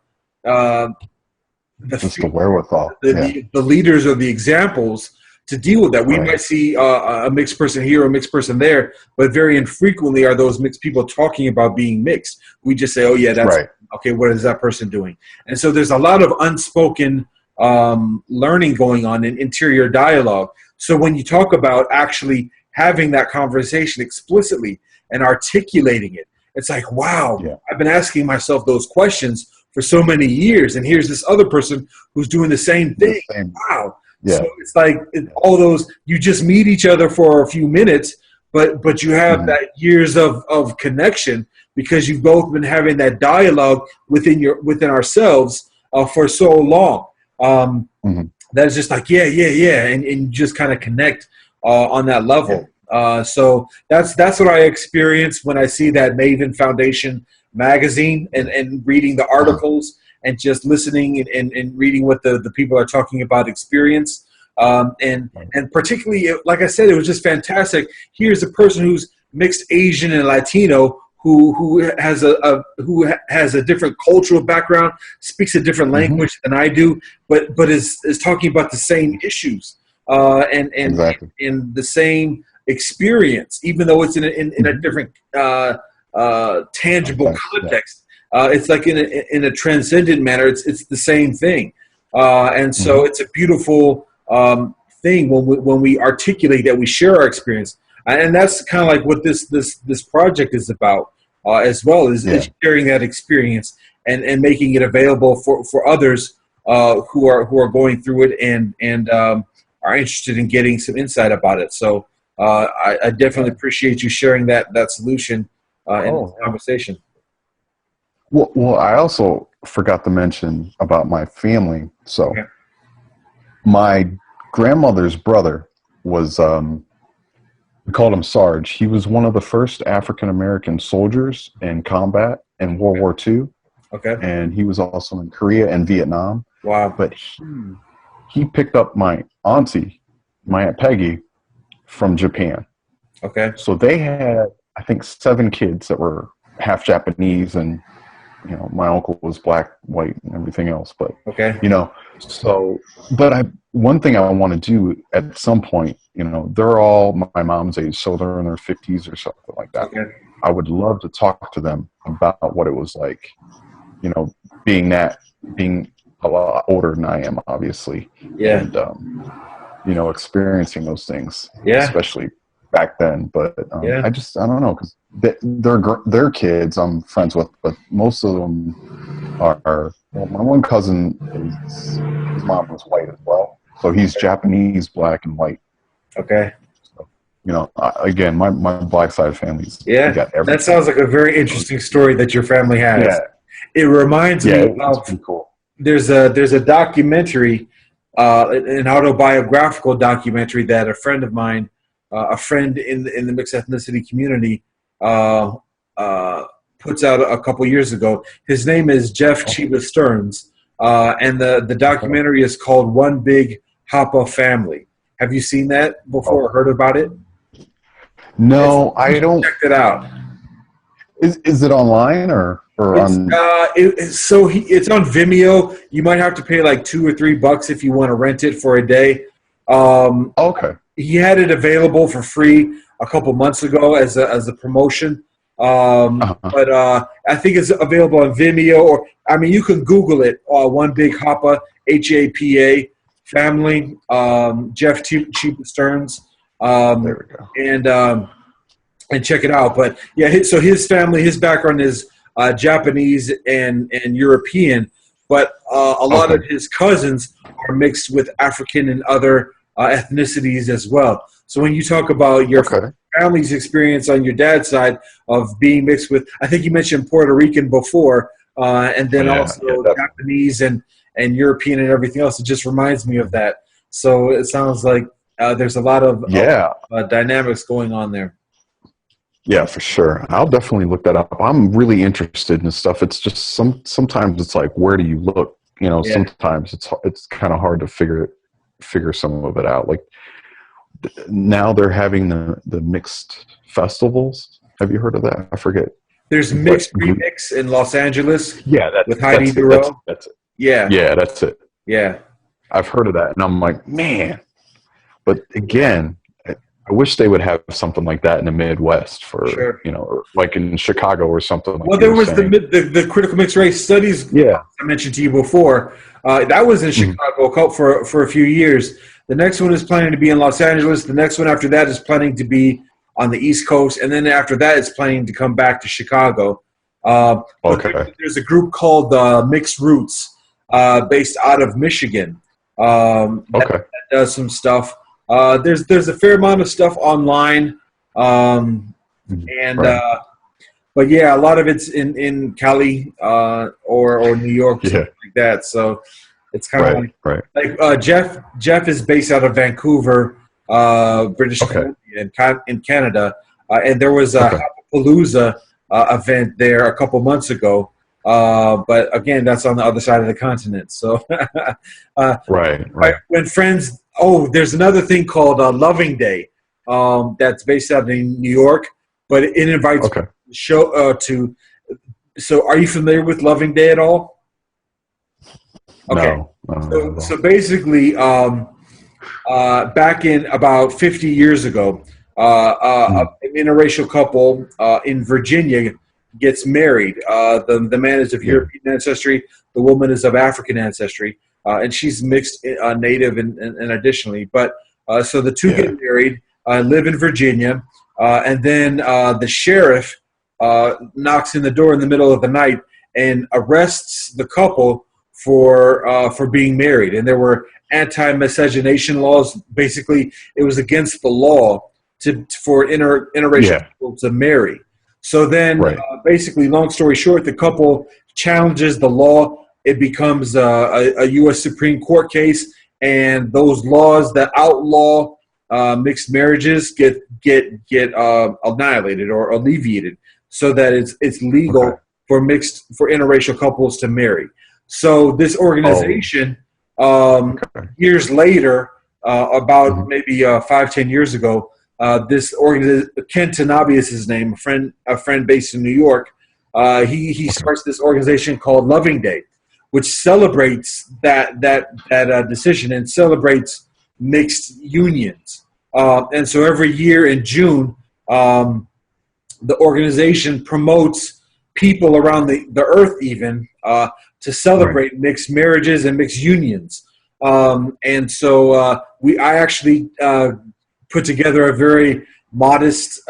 wherewithal, the leaders or the examples to deal with that. We might see a mixed person here, a mixed person there, but very infrequently are those mixed people talking about being mixed. We just say, oh yeah, that's okay. What is that person doing? And so there's a lot of unspoken learning going on in interior dialogue. So when you talk about actually having that conversation explicitly and articulating it, it's like, wow, I've been asking myself those questions for so many years, and here's this other person who's doing the same thing. Wow. Yeah. So it's like all those, you just meet each other for a few minutes, but you have that years of connection, because you've both been having that dialogue within ourselves for so long. That is just like, and you just kind of connect on that level. So that's what I experience when I see that Maven Foundation magazine and reading the articles and just listening and reading what the people are talking about experience. And particularly, like I said, it was just fantastic. Here's a person who's mixed Asian and Latino who has a different cultural background, speaks a different language than I do, but is talking about the same issues. and Exactly. in the same experience, even though it's in a different tangible Context, yeah. context. It's like in a transcendent manner. It's the same thing, and so it's a beautiful thing when we articulate that, we share our experience, and that's kind of like what this project is about as well, is sharing that experience and making it available for others who are going through it and are interested in getting some insight about it. So I definitely appreciate you sharing that solution in this conversation. Well, I also forgot to mention about my family. So my grandmother's brother was, we called him Sarge. He was one of the first African-American soldiers in combat in World War II. Okay. And he was also in Korea and Vietnam. Wow. But he picked up my auntie, my Aunt Peggy, from Japan. Okay. So they had, I think, 7 kids that were half Japanese, and my uncle was black, white, and everything else. But so, but one thing I want to do at some point, they're all my mom's age, so they're in their 50s or something like that. Okay. I would love to talk to them about what it was like, being a lot older than I am, obviously. Yeah. And experiencing those things, especially back then. But I don't know, because they're kids I'm friends with, but most of them are well, my one cousin, his mom was white as well, so he's Japanese, black, and white. Okay. So, again, my black side family's got everything. That sounds like a very interesting story that your family has. Yeah. It reminds me of pretty cool. There's a documentary, an autobiographical documentary that a friend of mine, a friend in the mixed ethnicity community, puts out a couple years ago. His name is Jeff Chiba Stearns, and the documentary is called One Big Hapa Family. Have you seen that before or heard about it? No, I don't. Check it out. Is it online or on? It's on Vimeo. You might have to pay like $2 or $3 if you want to rent it for a day. Okay. He had it available for free a couple months ago as a promotion. But I think it's available on Vimeo, you can Google it. One Big Hapa, HAPA family. Jeff Chiba Stearns. There we go. And check it out. But so his family, his background is Japanese and European, but a lot of his cousins are mixed with African and other ethnicities as well. So when you talk about your family's experience on your dad's side of being mixed with, I think you mentioned Puerto Rican before, and then also Japanese and European and everything else, it just reminds me of that. So it sounds like there's a lot of dynamics going on there. Yeah, for sure. I'll definitely look that up. I'm really interested in this stuff. It's just sometimes it's like, where do you look? Sometimes it's kind of hard to figure some of it out. Like now they're having the mixed festivals. Have you heard of that? I forget. There's Mixed Remix in Los Angeles. Yeah, with Heidi Durrell. That's it. Yeah, that's it. Yeah, I've heard of that, and I'm like, man. But again, I wish they would have something like that in the Midwest for or like in Chicago or something. Like there was the critical mixed race studies. Yeah, I mentioned to you before. That was in Chicago for a few years. The next one is planning to be in Los Angeles. The next one after that is planning to be on the East Coast, and then after that, it's planning to come back to Chicago. There's a group called Mixed Roots, based out of Michigan. That does some stuff. There's a fair amount of stuff online, but a lot of it's in Cali or New York, something like that. So it's kind of like Jeff is based out of Vancouver, British Columbia in Canada, and there was a Palooza event there a couple months ago. But again, that's on the other side of the continent. So when friends. Oh, there's another thing called Loving Day that's based out in New York, but it invites show to. So, are you familiar with Loving Day at all? Okay. No. So basically, back in about 50 years ago, an interracial couple in Virginia gets married. The man is of Yeah. European ancestry, the woman is of African ancestry, and she's mixed native and additionally. But so the two Yeah. get married, live in Virginia, and then the sheriff knocks in the door in the middle of the night and arrests the couple for being married. And there were anti-miscegenation laws. Basically, it was against the law for interracial Yeah. people to marry. So then, Right. basically, long story short, the couple challenges the law. It becomes a U.S. Supreme Court case, and those laws that outlaw mixed marriages get annihilated or alleviated, so that it's legal Okay. for interracial couples to marry. So this organization, Okay. years later, about Mhm. maybe 5-10 years ago, this organization, Ken Tanabe is his name, a friend based in New York. He starts this organization called Loving Day, which celebrates that decision and celebrates mixed unions. And so every year in June, the organization promotes people around the earth even to celebrate mixed marriages and mixed unions. And so I actually put together a very modest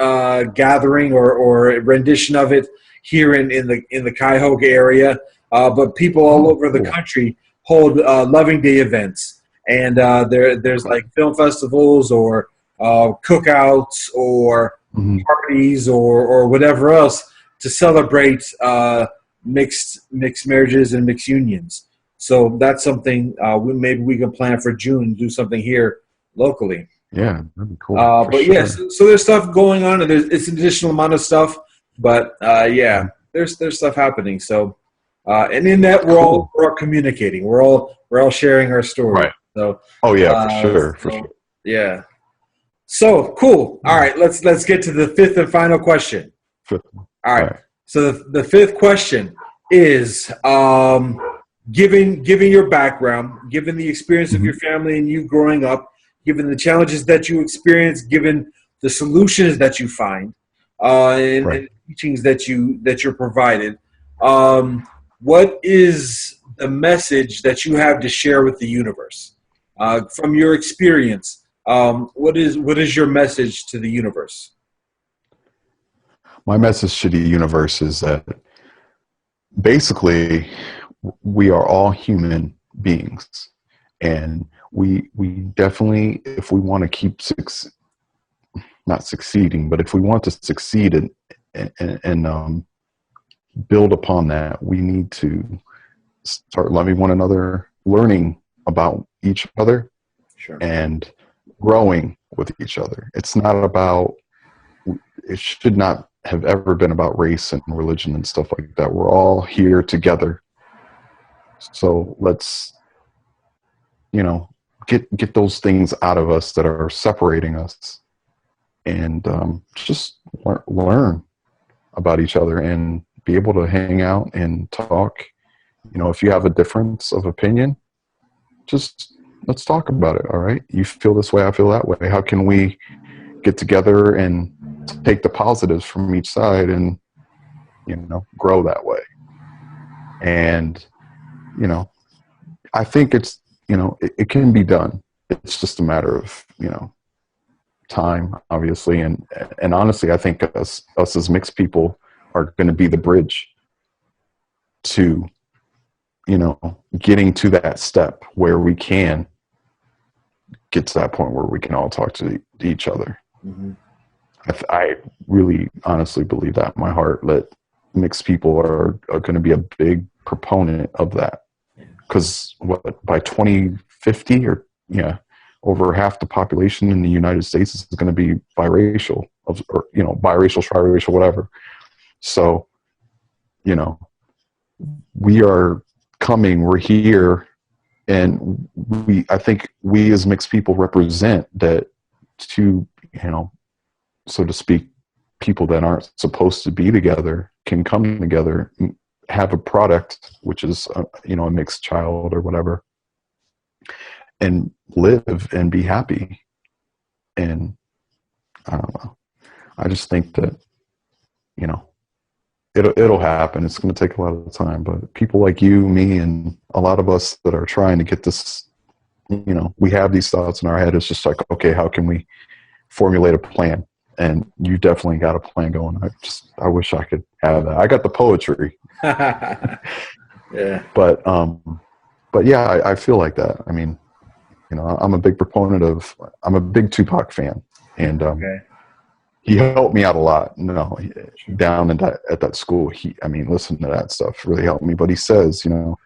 gathering or rendition of it here in the Cuyahoga area. But people all over the country hold Loving Day events, and there's like film festivals or cookouts or Mhm. parties or whatever else to celebrate mixed marriages and mixed unions. So that's something maybe we can plan for June, do something here locally. Yeah, that'd be cool. for But sure. yes, so there's stuff going on, and it's an additional amount of stuff. But yeah, there's stuff happening. So and in that we're all communicating. We're all sharing our story. Right. So Oh yeah, for sure. For so, sure. yeah. So cool. All right, let's get to the fifth and final question. Fifth. All right. All right. So the fifth question is, given your background, given the experience of Mhm. your family and you growing up, given the challenges that you experience, given the solutions that you find, and teachings that you're provided, what is the message that you have to share with the universe from your experience? What is your message to the universe? My message to the universe is that basically we are all human beings, and we definitely, if we want to keep not succeeding, but if we want to succeed and build upon that, we need to start loving one another, learning about each other, Sure. and growing with each other. It's not about, it should not have ever been about race and religion and stuff like that. We're all here together. So let's, get those things out of us that are separating us, and just learn about each other and be able to hang out and talk. If you have a difference of opinion, just let's talk about it. All right. You feel this way, I feel that way. How can we get together and take the positives from each side and, grow that way? And, I think it's, it can be done. It's just a matter of, time, obviously. And honestly, I think us as mixed people are going to be the bridge to, getting to that step where we can get to that point where we can all talk to each other. Mm-hmm. I really honestly believe that in my heart, that mixed people are going to be a big proponent of that. Because by 2050 over half the population in the United States is going to be biracial, biracial, triracial, whatever. So, we are coming, we're here, and I think we as mixed people represent that to, so to speak, people that aren't supposed to be together can come together, have a product, which is, a mixed child or whatever, and live and be happy. And I don't know. I just think that, you know, it'll happen. It's going to take a lot of time, but people like you, me, and a lot of us that are trying to get this, you know, we have these thoughts in our head. It's just like, okay, how can we formulate a plan? And you definitely got a plan going. I wish I could have that. I got the poetry, Yeah. but yeah, I feel like that. I mean, you know, I'm a big Tupac fan, and Okay. he helped me out a lot. No, down at that school, listening to that stuff really helped me. But he says, you know,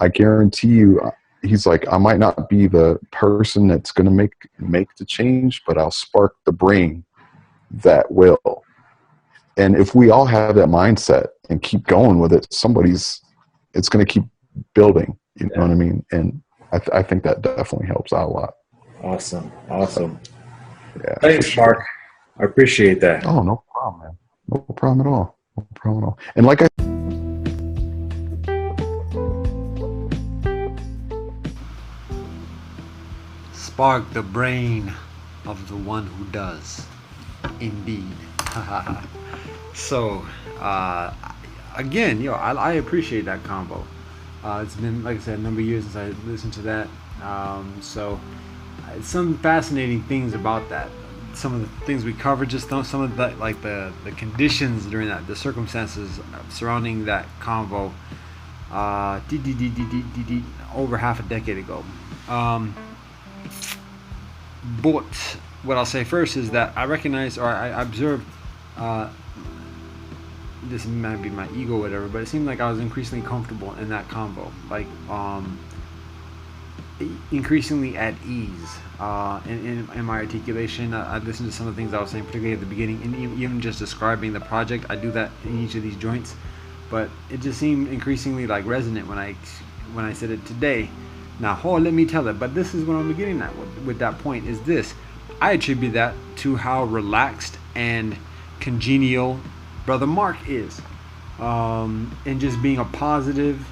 I guarantee you, he's like, I might not be the person that's going to make the change, but I'll spark the brain that will. And if we all have that mindset and keep going with it, it's going to keep building. You know what I mean? And I think that definitely helps out a lot. Awesome. Yeah. Thanks, Mark. I appreciate that. Oh, no problem, man. No problem at all. No problem at all. And like I Spark the brain of the one who does. Indeed. So, again, I appreciate that combo. It's been, like I said, a number of years since I listened to that. Some fascinating things about that. Some of the things we covered, just some of the conditions during that, the circumstances surrounding that convo, over half a decade ago. But what I'll say first is that I recognize, or I observed, this might be my ego or whatever, but it seemed like I was increasingly comfortable in that convo, like increasingly at ease in my articulation. I listened to some of the things I was saying, particularly at the beginning, and even just describing the project. I do that in each of these joints, but it just seemed increasingly like resonant when I said it today. Now, let me tell it, but this is what I'm getting at with that point, is this. I attribute that to how relaxed and congenial Brother Mark is, and just being a positive,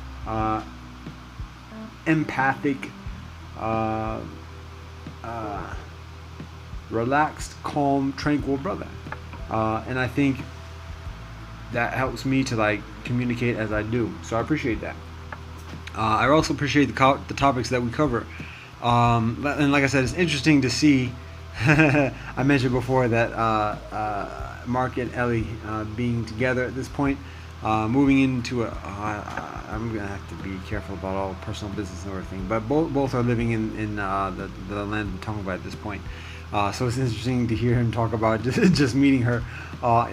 empathic, relaxed, calm, tranquil brother, and I think that helps me to like communicate as I do. So I appreciate that. I also appreciate the topics that we cover, and like I said, it's interesting to see. I mentioned before that Mark and Ellie being together at this point, moving into I'm gonna have to be careful about all personal business and everything, but both are living in the land of Tonga at this point. So it's interesting to hear him talk about just meeting her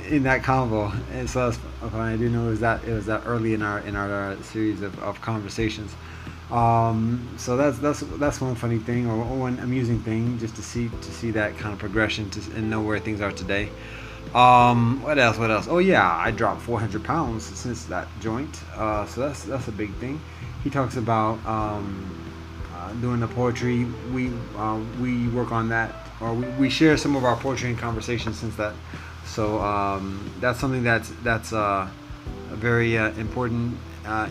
in that convo. And so I didn't know it was that early in our series of conversations. So that's one funny thing, or one amusing thing, just to see that kind of progression and know where things are today. What else? Oh yeah, I dropped 400 pounds since that joint. So that's a big thing. He talks about doing the poetry. We work on that, or we share some of our poetry and conversations since that. So that's something that's very important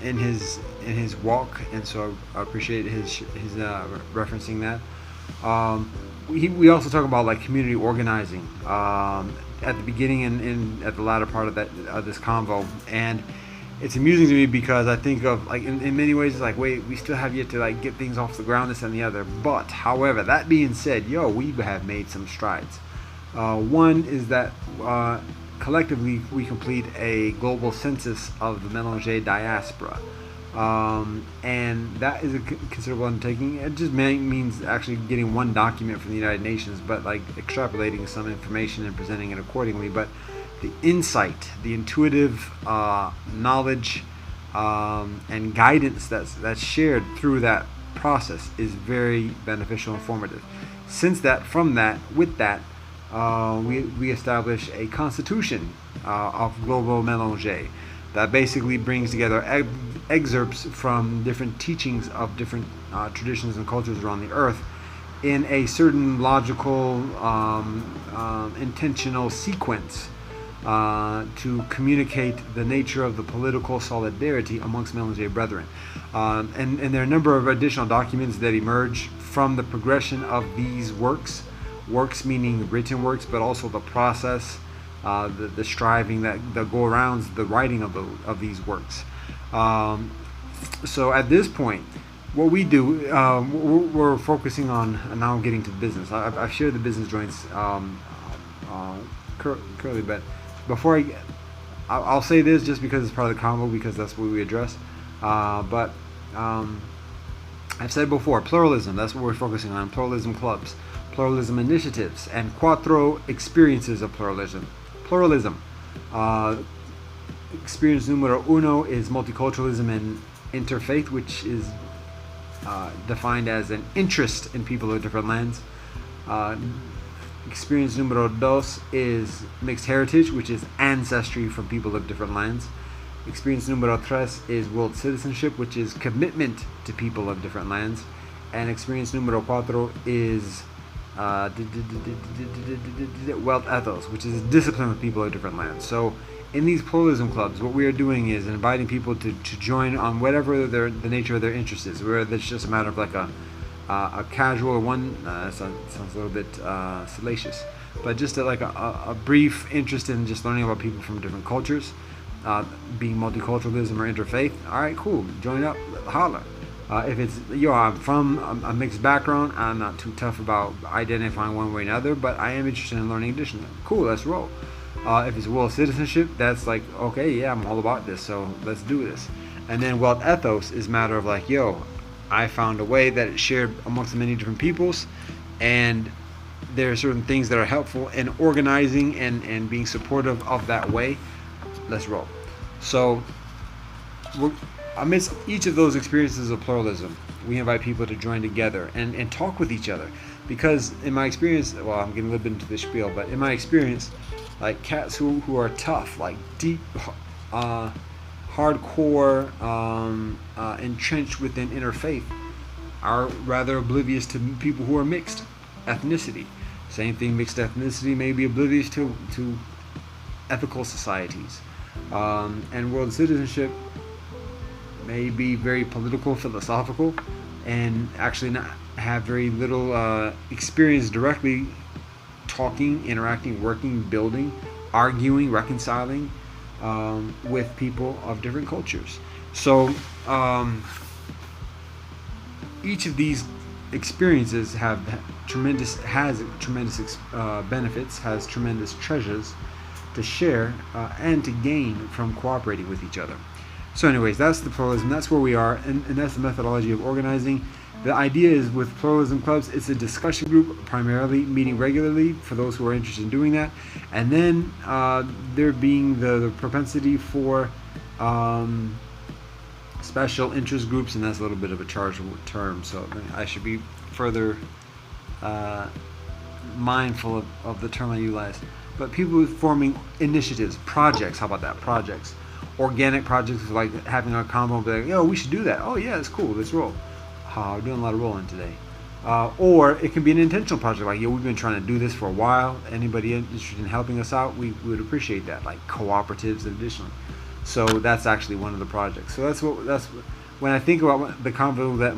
in his walk, and so I appreciate his referencing that. We also talk about like community organizing at the beginning and at the latter part of this convo, and it's amusing to me because I think of like in many ways it's like, wait, we still have yet to like get things off the ground, this and the other. But however, that being said, we have made some strides. One is that collectively we complete a global census of the Mélanger diaspora, and that is a considerable undertaking. It just means actually getting one document from the United Nations, but like extrapolating some information and presenting it accordingly. But the insight, the intuitive knowledge and guidance that's shared through that process is very beneficial and formative. With that, we establish a constitution of Global Mélanger that basically brings together excerpts from different teachings of different traditions and cultures around the earth in a certain logical, intentional sequence to communicate the nature of the political solidarity amongst Melange brethren. And there are a number of additional documents that emerge from the progression of these works meaning written works, but also the process, the striving that go around the writing of these works. So at this point, what we do, we're focusing on, and now I'm getting to the business. I've shared the business joints currently, but before I'll say this just because it's part of the convo, because that's what we address. But I've said before, pluralism, that's what we're focusing on. Pluralism clubs, pluralism initiatives, and cuatro experiences of pluralism. Experience numero uno is multiculturalism and interfaith, which is defined as an interest in people of different lands. Experience numero dos is mixed heritage, which is ancestry from people of different lands. Experience numero tres is world citizenship, which is commitment to people of different lands. And experience numero cuatro is wealth ethos, which is discipline with people of different lands. So in these pluralism clubs, what we are doing is inviting people to join on whatever the nature of their interest is, whether it's just a matter of like a casual one, sounds a little bit salacious, but just a brief interest in just learning about people from different cultures, being multiculturalism or interfaith. All right, cool, join up, holla. If it's, I'm from a mixed background, I'm not too tough about identifying one way or another, but I am interested in learning additionally. Cool, let's roll. If it's world citizenship, that's like, okay, yeah, I'm all about this, so let's do this. And then wealth ethos is a matter of like, I found a way that it's shared amongst many different peoples, and there are certain things that are helpful in organizing and being supportive of that way. Let's roll. So amidst each of those experiences of pluralism, we invite people to join together and talk with each other, because in my experience, well, I'm getting a little bit into the spiel, but in my experience, like cats who are tough, like deep, hardcore, entrenched within interfaith, are rather oblivious to people who are mixed ethnicity. Same thing, mixed ethnicity may be oblivious to ethical societies. And world citizenship may be very political, philosophical, and actually not have very little experience directly talking, interacting, working, building, arguing, reconciling with people of different cultures. So each of these experiences has tremendous benefits, has tremendous treasures to share and to gain from cooperating with each other. So anyways, that's the pluralism, that's where we are, and that's the methodology of organizing. The idea is with pluralism clubs, it's a discussion group primarily, meeting regularly for those who are interested in doing that, and then there being the propensity for special interest groups, and that's a little bit of a chargeable term, so I should be further mindful of the term I utilize. But people forming initiatives, projects, how about that, projects, organic projects, like having a combo and be like, we should do that. Oh yeah, it's cool, let's roll. We're doing a lot of rolling today. Or it can be an intentional project, like, we've been trying to do this for a while. Anybody interested in helping us out, we would appreciate that, like cooperatives additionally. So that's actually one of the projects. So that's when I think about the convo that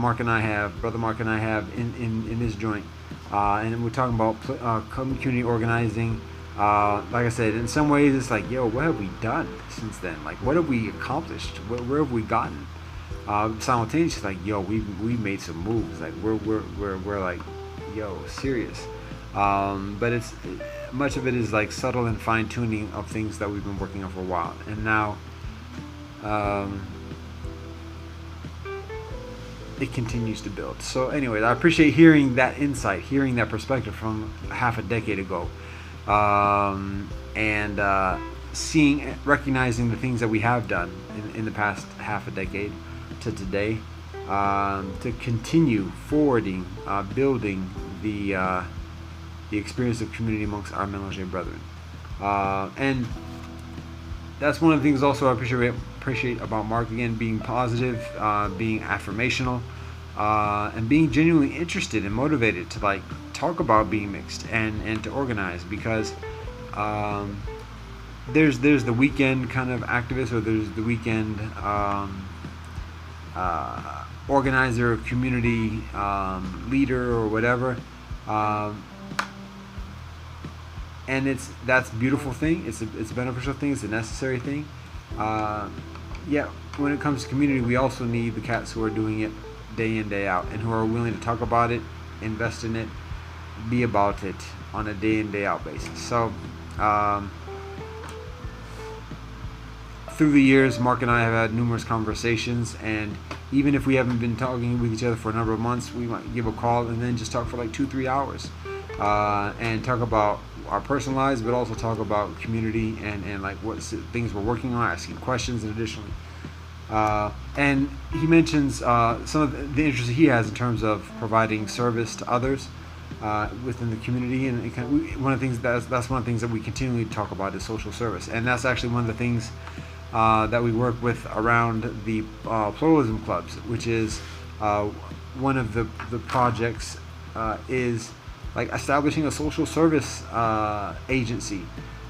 Brother Mark and I have in this joint, and we're talking about community organizing. Like I said, in some ways it's like, what have we done since then? Like, what have we accomplished? Where have we gotten? Simultaneously, like, we've made some moves. Like, we're like, serious. But it's much of it is like subtle and fine tuning of things that we've been working on for a while, and now it continues to build. So anyways, I appreciate hearing that insight, hearing that perspective from half a decade ago, and recognizing the things that we have done in the past half a decade to today, to continue forwarding, building the experience of community amongst our Melange brethren. And that's one of the things also I appreciate about Mark, again, being positive, being affirmational, and being genuinely interested and motivated to like talk about being mixed and to organize, because there's the weekend kind of activist, or there's the weekend organizer, community leader, or whatever. Um, and that's a beautiful thing. It's a beneficial thing. It's a necessary thing. Uh, yeah, when it comes to community, we also need the cats who are doing it day in, day out, and who are willing to talk about it, invest in it, be about it on a day in, day out basis. So um, through the years, Mark and I have had numerous conversations, and even if we haven't been talking with each other for a number of months, we might give a call and then just talk for like 2-3 hours, and talk about our personal lives, but also talk about community and like what things we're working on, asking questions, and additionally. And he mentions some of the interest he has in terms of providing service to others within the community, and one of the things that's one of the things that we continually talk about is social service, and that's actually one of the things that we work with around the pluralism clubs, which is one of the projects is like establishing a social service agency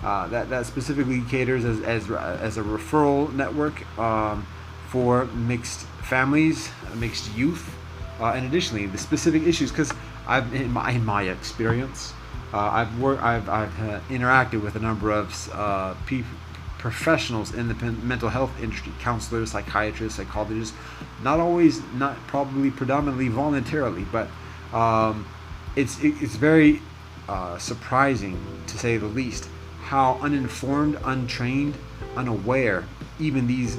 that specifically caters as a referral network for mixed families, mixed youth, and additionally the specific issues. Because I've in my experience, I've interacted with a number of professionals in the mental health industry, counselors, psychiatrists, psychologists, not probably predominantly voluntarily, but it's very surprising, to say the least, how uninformed, untrained, unaware even these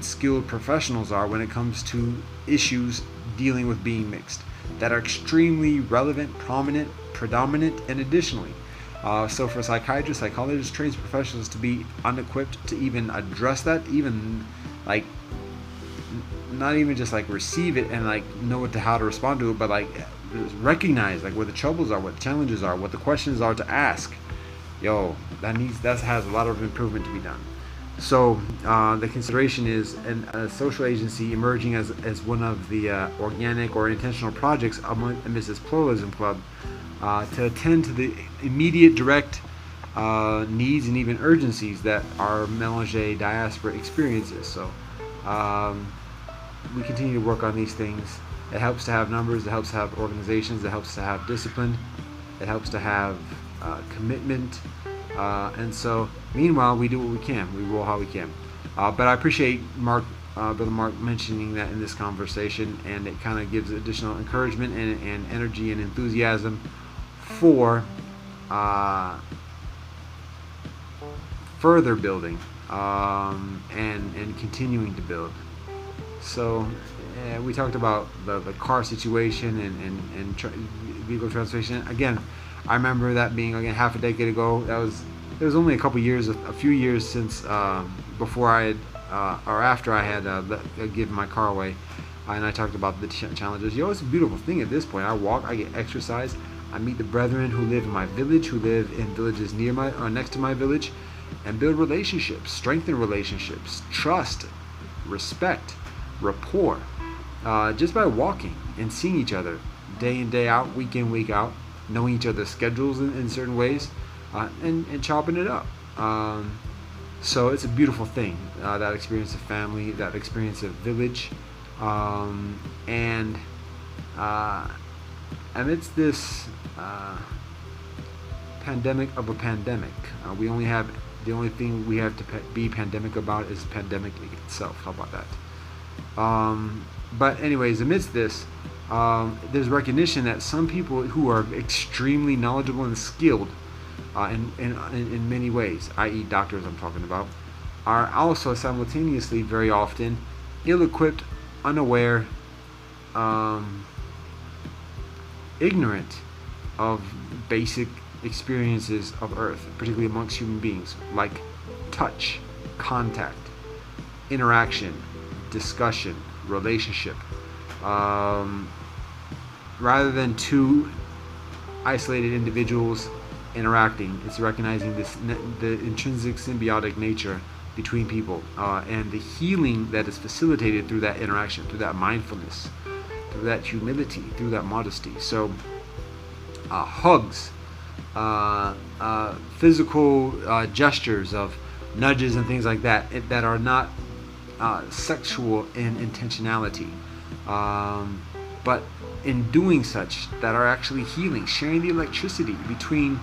skilled professionals are when it comes to issues dealing with being mixed, that are extremely relevant, prominent, predominant, and additionally. So for psychiatrists, psychologists, trained professionals to be unequipped to even address that, even like not even just like receive it and like know how to respond to it, but like recognize like what the troubles are, what the challenges are, what the questions are to ask. That has a lot of improvement to be done. So the consideration is a social agency emerging as one of the organic or intentional projects amidst this pluralism club, to attend to the immediate direct needs and even urgencies that our Mélanger diaspora experiences. So we continue to work on these things. It helps to have numbers, it helps to have organizations, it helps to have discipline, it helps to have commitment, and so meanwhile we do what we can, we roll how we can. But I appreciate Brother Mark mentioning that in this conversation, and it kind of gives additional encouragement and energy and enthusiasm for further building and continuing to build. So we talked about the car situation and vehicle transportation. Again, I remember that being again half a decade ago. It was only a few years since before I had or after I had given my car away, and I talked about the challenges. It's a beautiful thing at this point. I walk, I get exercise, I meet the brethren who live in my village, who live in villages near my or next to my village, and build relationships, strengthen relationships, trust, respect, rapport, just by walking and seeing each other day in, day out, week in, week out, knowing each other's schedules in certain ways, and chopping it up. So it's a beautiful thing, that experience of family, that experience of village, and amidst this pandemic of a pandemic, the only thing we have to be pandemic about is pandemic itself. How about that? But anyways, amidst this, there's recognition that some people who are extremely knowledgeable and skilled in many ways, i.e. doctors I'm talking about, are also simultaneously very often ill-equipped, unaware, ignorant of basic experiences of Earth, particularly amongst human beings, like touch, contact, interaction, discussion, relationship. Rather than two isolated individuals interacting, it's recognizing the intrinsic symbiotic nature between people, and the healing that is facilitated through that interaction, through that mindfulness, through that humility, through that modesty. So hugs, physical gestures of nudges and things like that that are not sexual in intentionality, but in doing such that are actually healing, sharing the electricity between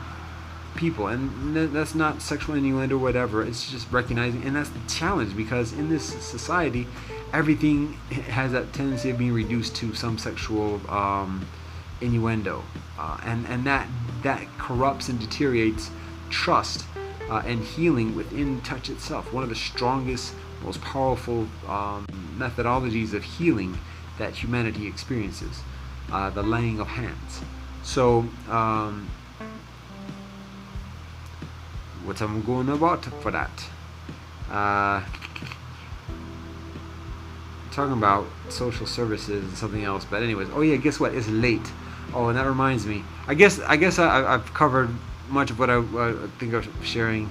people. And that's not sexual innuendo or whatever. It's just recognizing, and that's the challenge, because in this society everything has that tendency of being reduced to some sexual innuendo, and that corrupts and deteriorates trust and healing within touch itself. One of the strongest, most powerful methodologies of healing that humanity experiences, the laying of hands. So what I'm going about for that, talking about social services and something else, but anyways, oh yeah, guess what, it's late. Oh, and that reminds me, I guess I've covered much of what I think I was sharing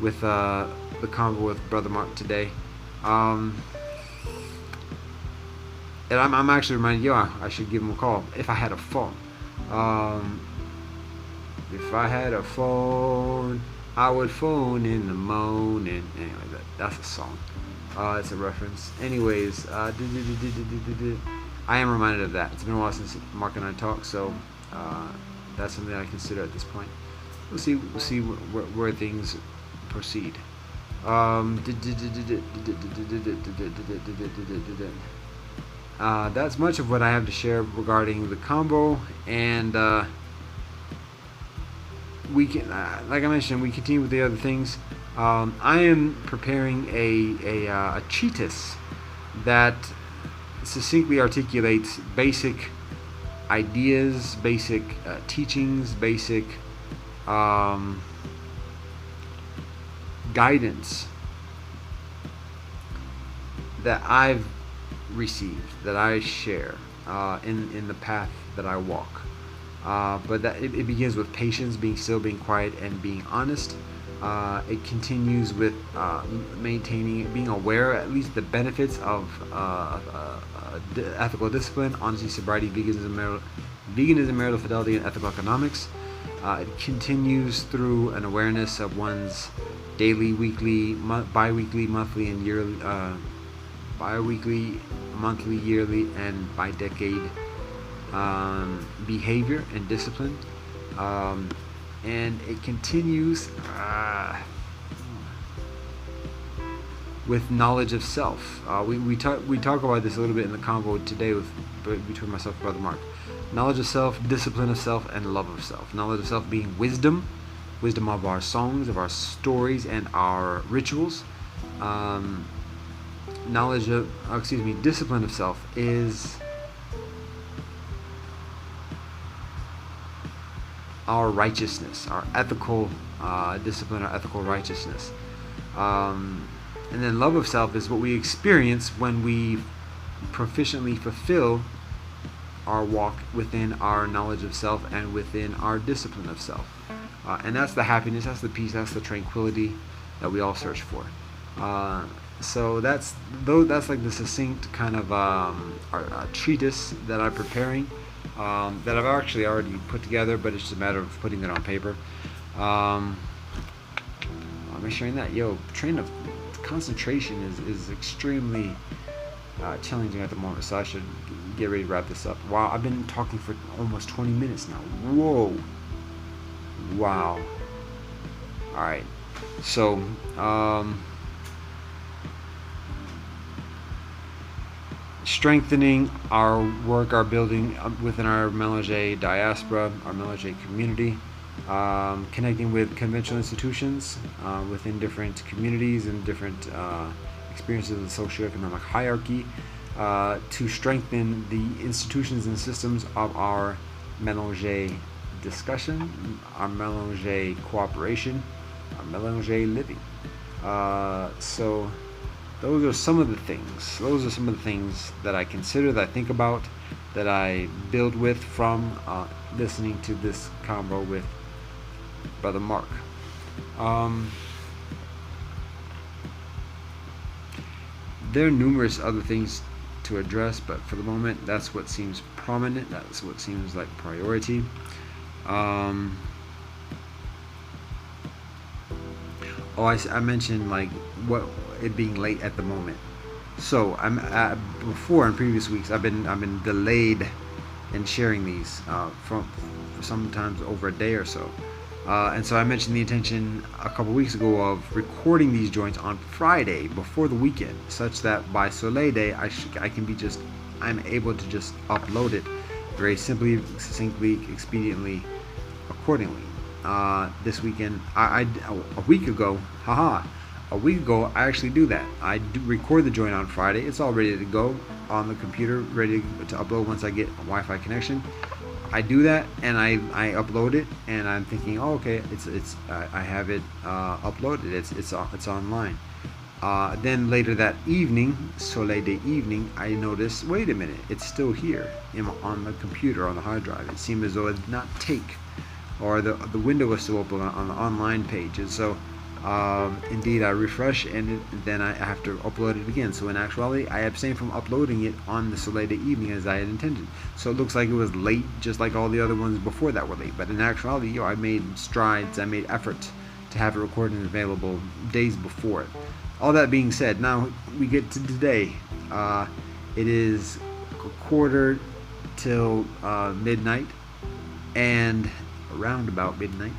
with the convo with Brother Mark today. And I'm actually reminded, I should give him a call if I had a phone. If I had a phone, I would phone in the morning. Anyway, that's a song. It's a reference. Anyways, I am reminded of that. It's been a while since Mark and I talked, so that's something I consider at this point. We'll see where things proceed. That's much of what I have to share regarding the combo, and we can, like I mentioned, we continue with the other things. I am preparing a treatise that succinctly articulates basic ideas, basic teachings, basic guidance that I've received, that I share in the path that I walk. But that it begins with patience, being still, being quiet, and being honest. It continues with maintaining, being aware, at least the benefits of ethical discipline, honesty, sobriety, veganism, marital fidelity, and ethical economics. It continues through an awareness of one's daily, weekly, bi-weekly, monthly, and yearly, bi-weekly, monthly, yearly, and bi-decade behavior and discipline. And it continues with knowledge of self. We talk about this a little bit in the convo today between myself and Brother Mark. Knowledge of self, discipline of self, and love of self. Knowledge of self being wisdom of our songs, of our stories, and our rituals. Discipline of self is our righteousness, our ethical discipline, our ethical righteousness. And then love of self is what we experience when we proficiently fulfill our walk within our knowledge of self and within our discipline of self. And that's the happiness, that's the peace, that's the tranquility that we all search for. So that's like the succinct kind of our treatise that I'm preparing, that I've actually already put together, but it's just a matter of putting it on paper. I'm sharing that. Train of concentration is extremely challenging at the moment, so I should get ready to wrap this up. Wow, I've been talking for almost 20 minutes now. Whoa. Wow. Alright. So, strengthening our work, our building within our Melange diaspora, our Melange community, connecting with conventional institutions within different communities and different experiences of the socioeconomic hierarchy, to strengthen the institutions and systems of our Melange discussion, our Melange cooperation, our Melange living. So those are some of the things. Those are some of the things that I consider, that I think about, that I build with from listening to this convo with Brother Mark. There are numerous other things to address, but for the moment, that's what seems prominent. That's what seems like priority. Oh, I mentioned like what it being late at the moment. So I'm before in previous weeks I've been delayed in sharing these from sometimes over a day or so. And so I mentioned the intention a couple weeks ago of recording these joints on Friday before the weekend, such that by Soleil Day I can be just I'm able to just upload it very simply, succinctly, expediently, accordingly. This weekend, a week ago, haha, a week ago I actually do that. I do record the joint on Friday. It's all ready to go on the computer, ready to upload once I get a Wi-Fi connection. I do that and I upload it, and I'm thinking, oh, okay, it's I have it uploaded. It's online. Then later that evening, Soleil Day evening, I noticed, wait a minute, it's still here on the computer, on the hard drive. It seemed as though it did not take, or the window was still open on the online page. And so, indeed, I refresh, and then I have to upload it again. So in actuality, I abstained from uploading it on the Soleil Day evening as I had intended. So it looks like it was late, just like all the other ones before that were late. But in actuality, I made strides, I made efforts to have it recorded and available days before it. All that being said, now we get to today. It is a quarter till midnight, and around about midnight,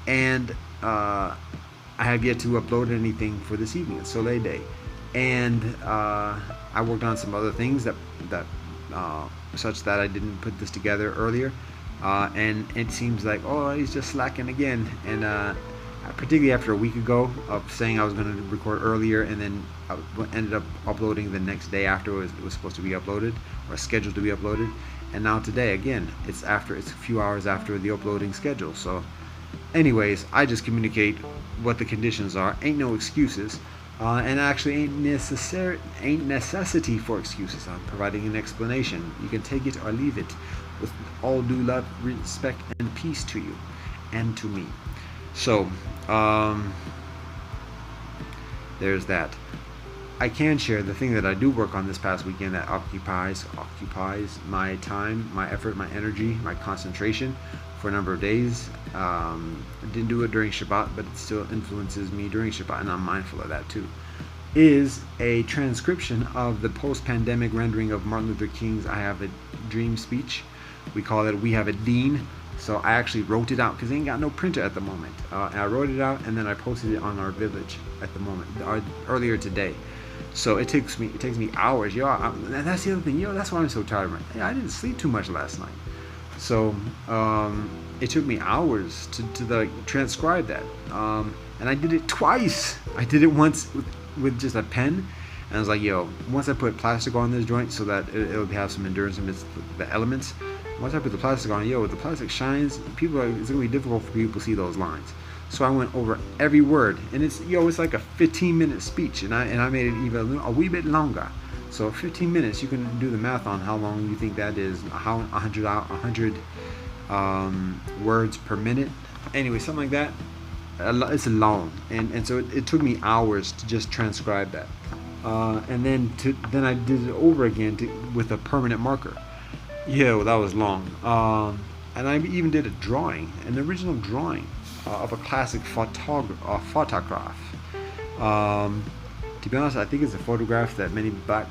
and I have yet to upload anything for this evening. It's Soleil Day, and I worked on some other things that such that I didn't put this together earlier, and it seems like, oh, he's just slacking again, and particularly after a week ago of saying I was going to record earlier, and then I ended up uploading the next day after it was supposed to be uploaded, or scheduled to be uploaded. And now today again, it's a few hours after the uploading schedule. So anyways, I just communicate what the conditions are. Ain't no excuses, and actually ain't necessity for excuses. I'm providing an explanation. You can take it or leave it, with all due love, respect, and peace to you and to me. So there's that. I can share the thing that I do work on this past weekend that occupies my time, my effort, my energy, my concentration for a number of days. I didn't do it during Shabbat, but it still influences me during Shabbat, and I'm mindful of that too. Is a transcription of the post-pandemic rendering of Martin Luther King's "I Have a Dream" speech. We call it "We Have a Dean." So I actually wrote it out because I ain't got no printer at the moment. And I wrote it out, and then I posted it on our village at the moment, earlier today. So it takes me hours. That's the other thing. That's why I'm so tired. I didn't sleep too much last night. So it took me hours to transcribe that. And I did it twice. I did it once with just a pen. And I was like, once I put plastic on this joint so that it'll have some endurance amidst the elements. Once I put the plastic on, if the plastic shines, it's gonna be difficult for people to see those lines. So I went over every word, and it's like a 15-minute speech, and I made it even a wee bit longer. So 15 minutes, you can do the math on how long you think that is. How 100 words per minute. Anyway, something like that. It's long, and so it took me hours to just transcribe that, and then I did it over again with a permanent marker. Well, that was long. And I even did an original drawing of a classic photograph. To be honest, I think it's a photograph that many black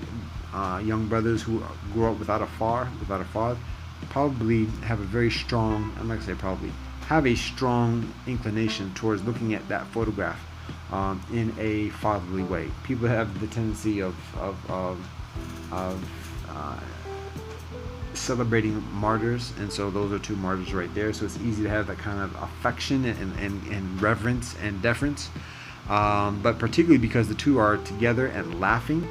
young brothers who grew up without a father, probably have a very strong, I'm not gonna say probably, have a strong inclination towards looking at that photograph in a fatherly way. People have the tendency of celebrating martyrs, and so those are two martyrs right there. So it's easy to have that kind of affection and reverence and deference, but particularly because the two are together and laughing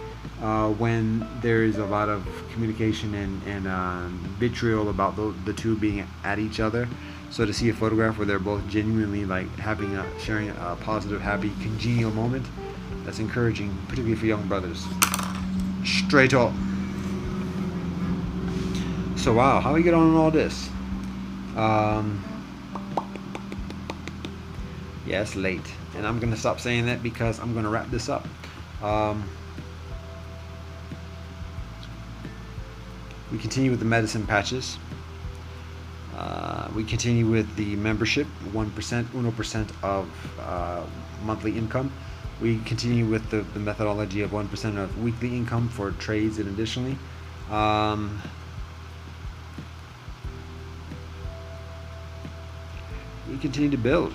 when there is a lot of communication and vitriol about the two being at each other. So to see a photograph where they're both genuinely sharing a positive, happy, congenial moment, that's encouraging, particularly for young brothers. Straight up. So wow, how do we get on all this? It's late, and I'm gonna stop saying that because I'm gonna wrap this up. We continue with the medicine patches. We continue with the membership, 1% of monthly income. We continue with the methodology of 1% of weekly income for trades, and additionally, we continue to build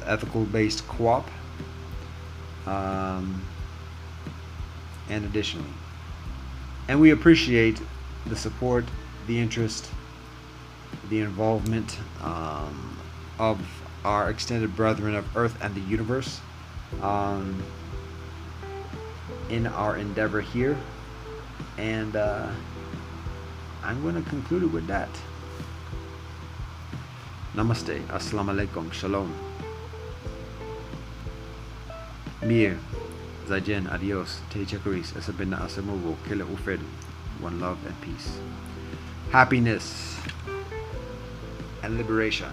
ethical-based co-op, and additionally, and we appreciate the support, the interest, the involvement of our extended brethren of Earth and the universe in our endeavor here. And I'm going to conclude it with that. Namaste, assalamu alaikum, shalom, mir, zaijian, adios, te chakaris, asabina asamubu, kila ufred, one love and peace, happiness and liberation.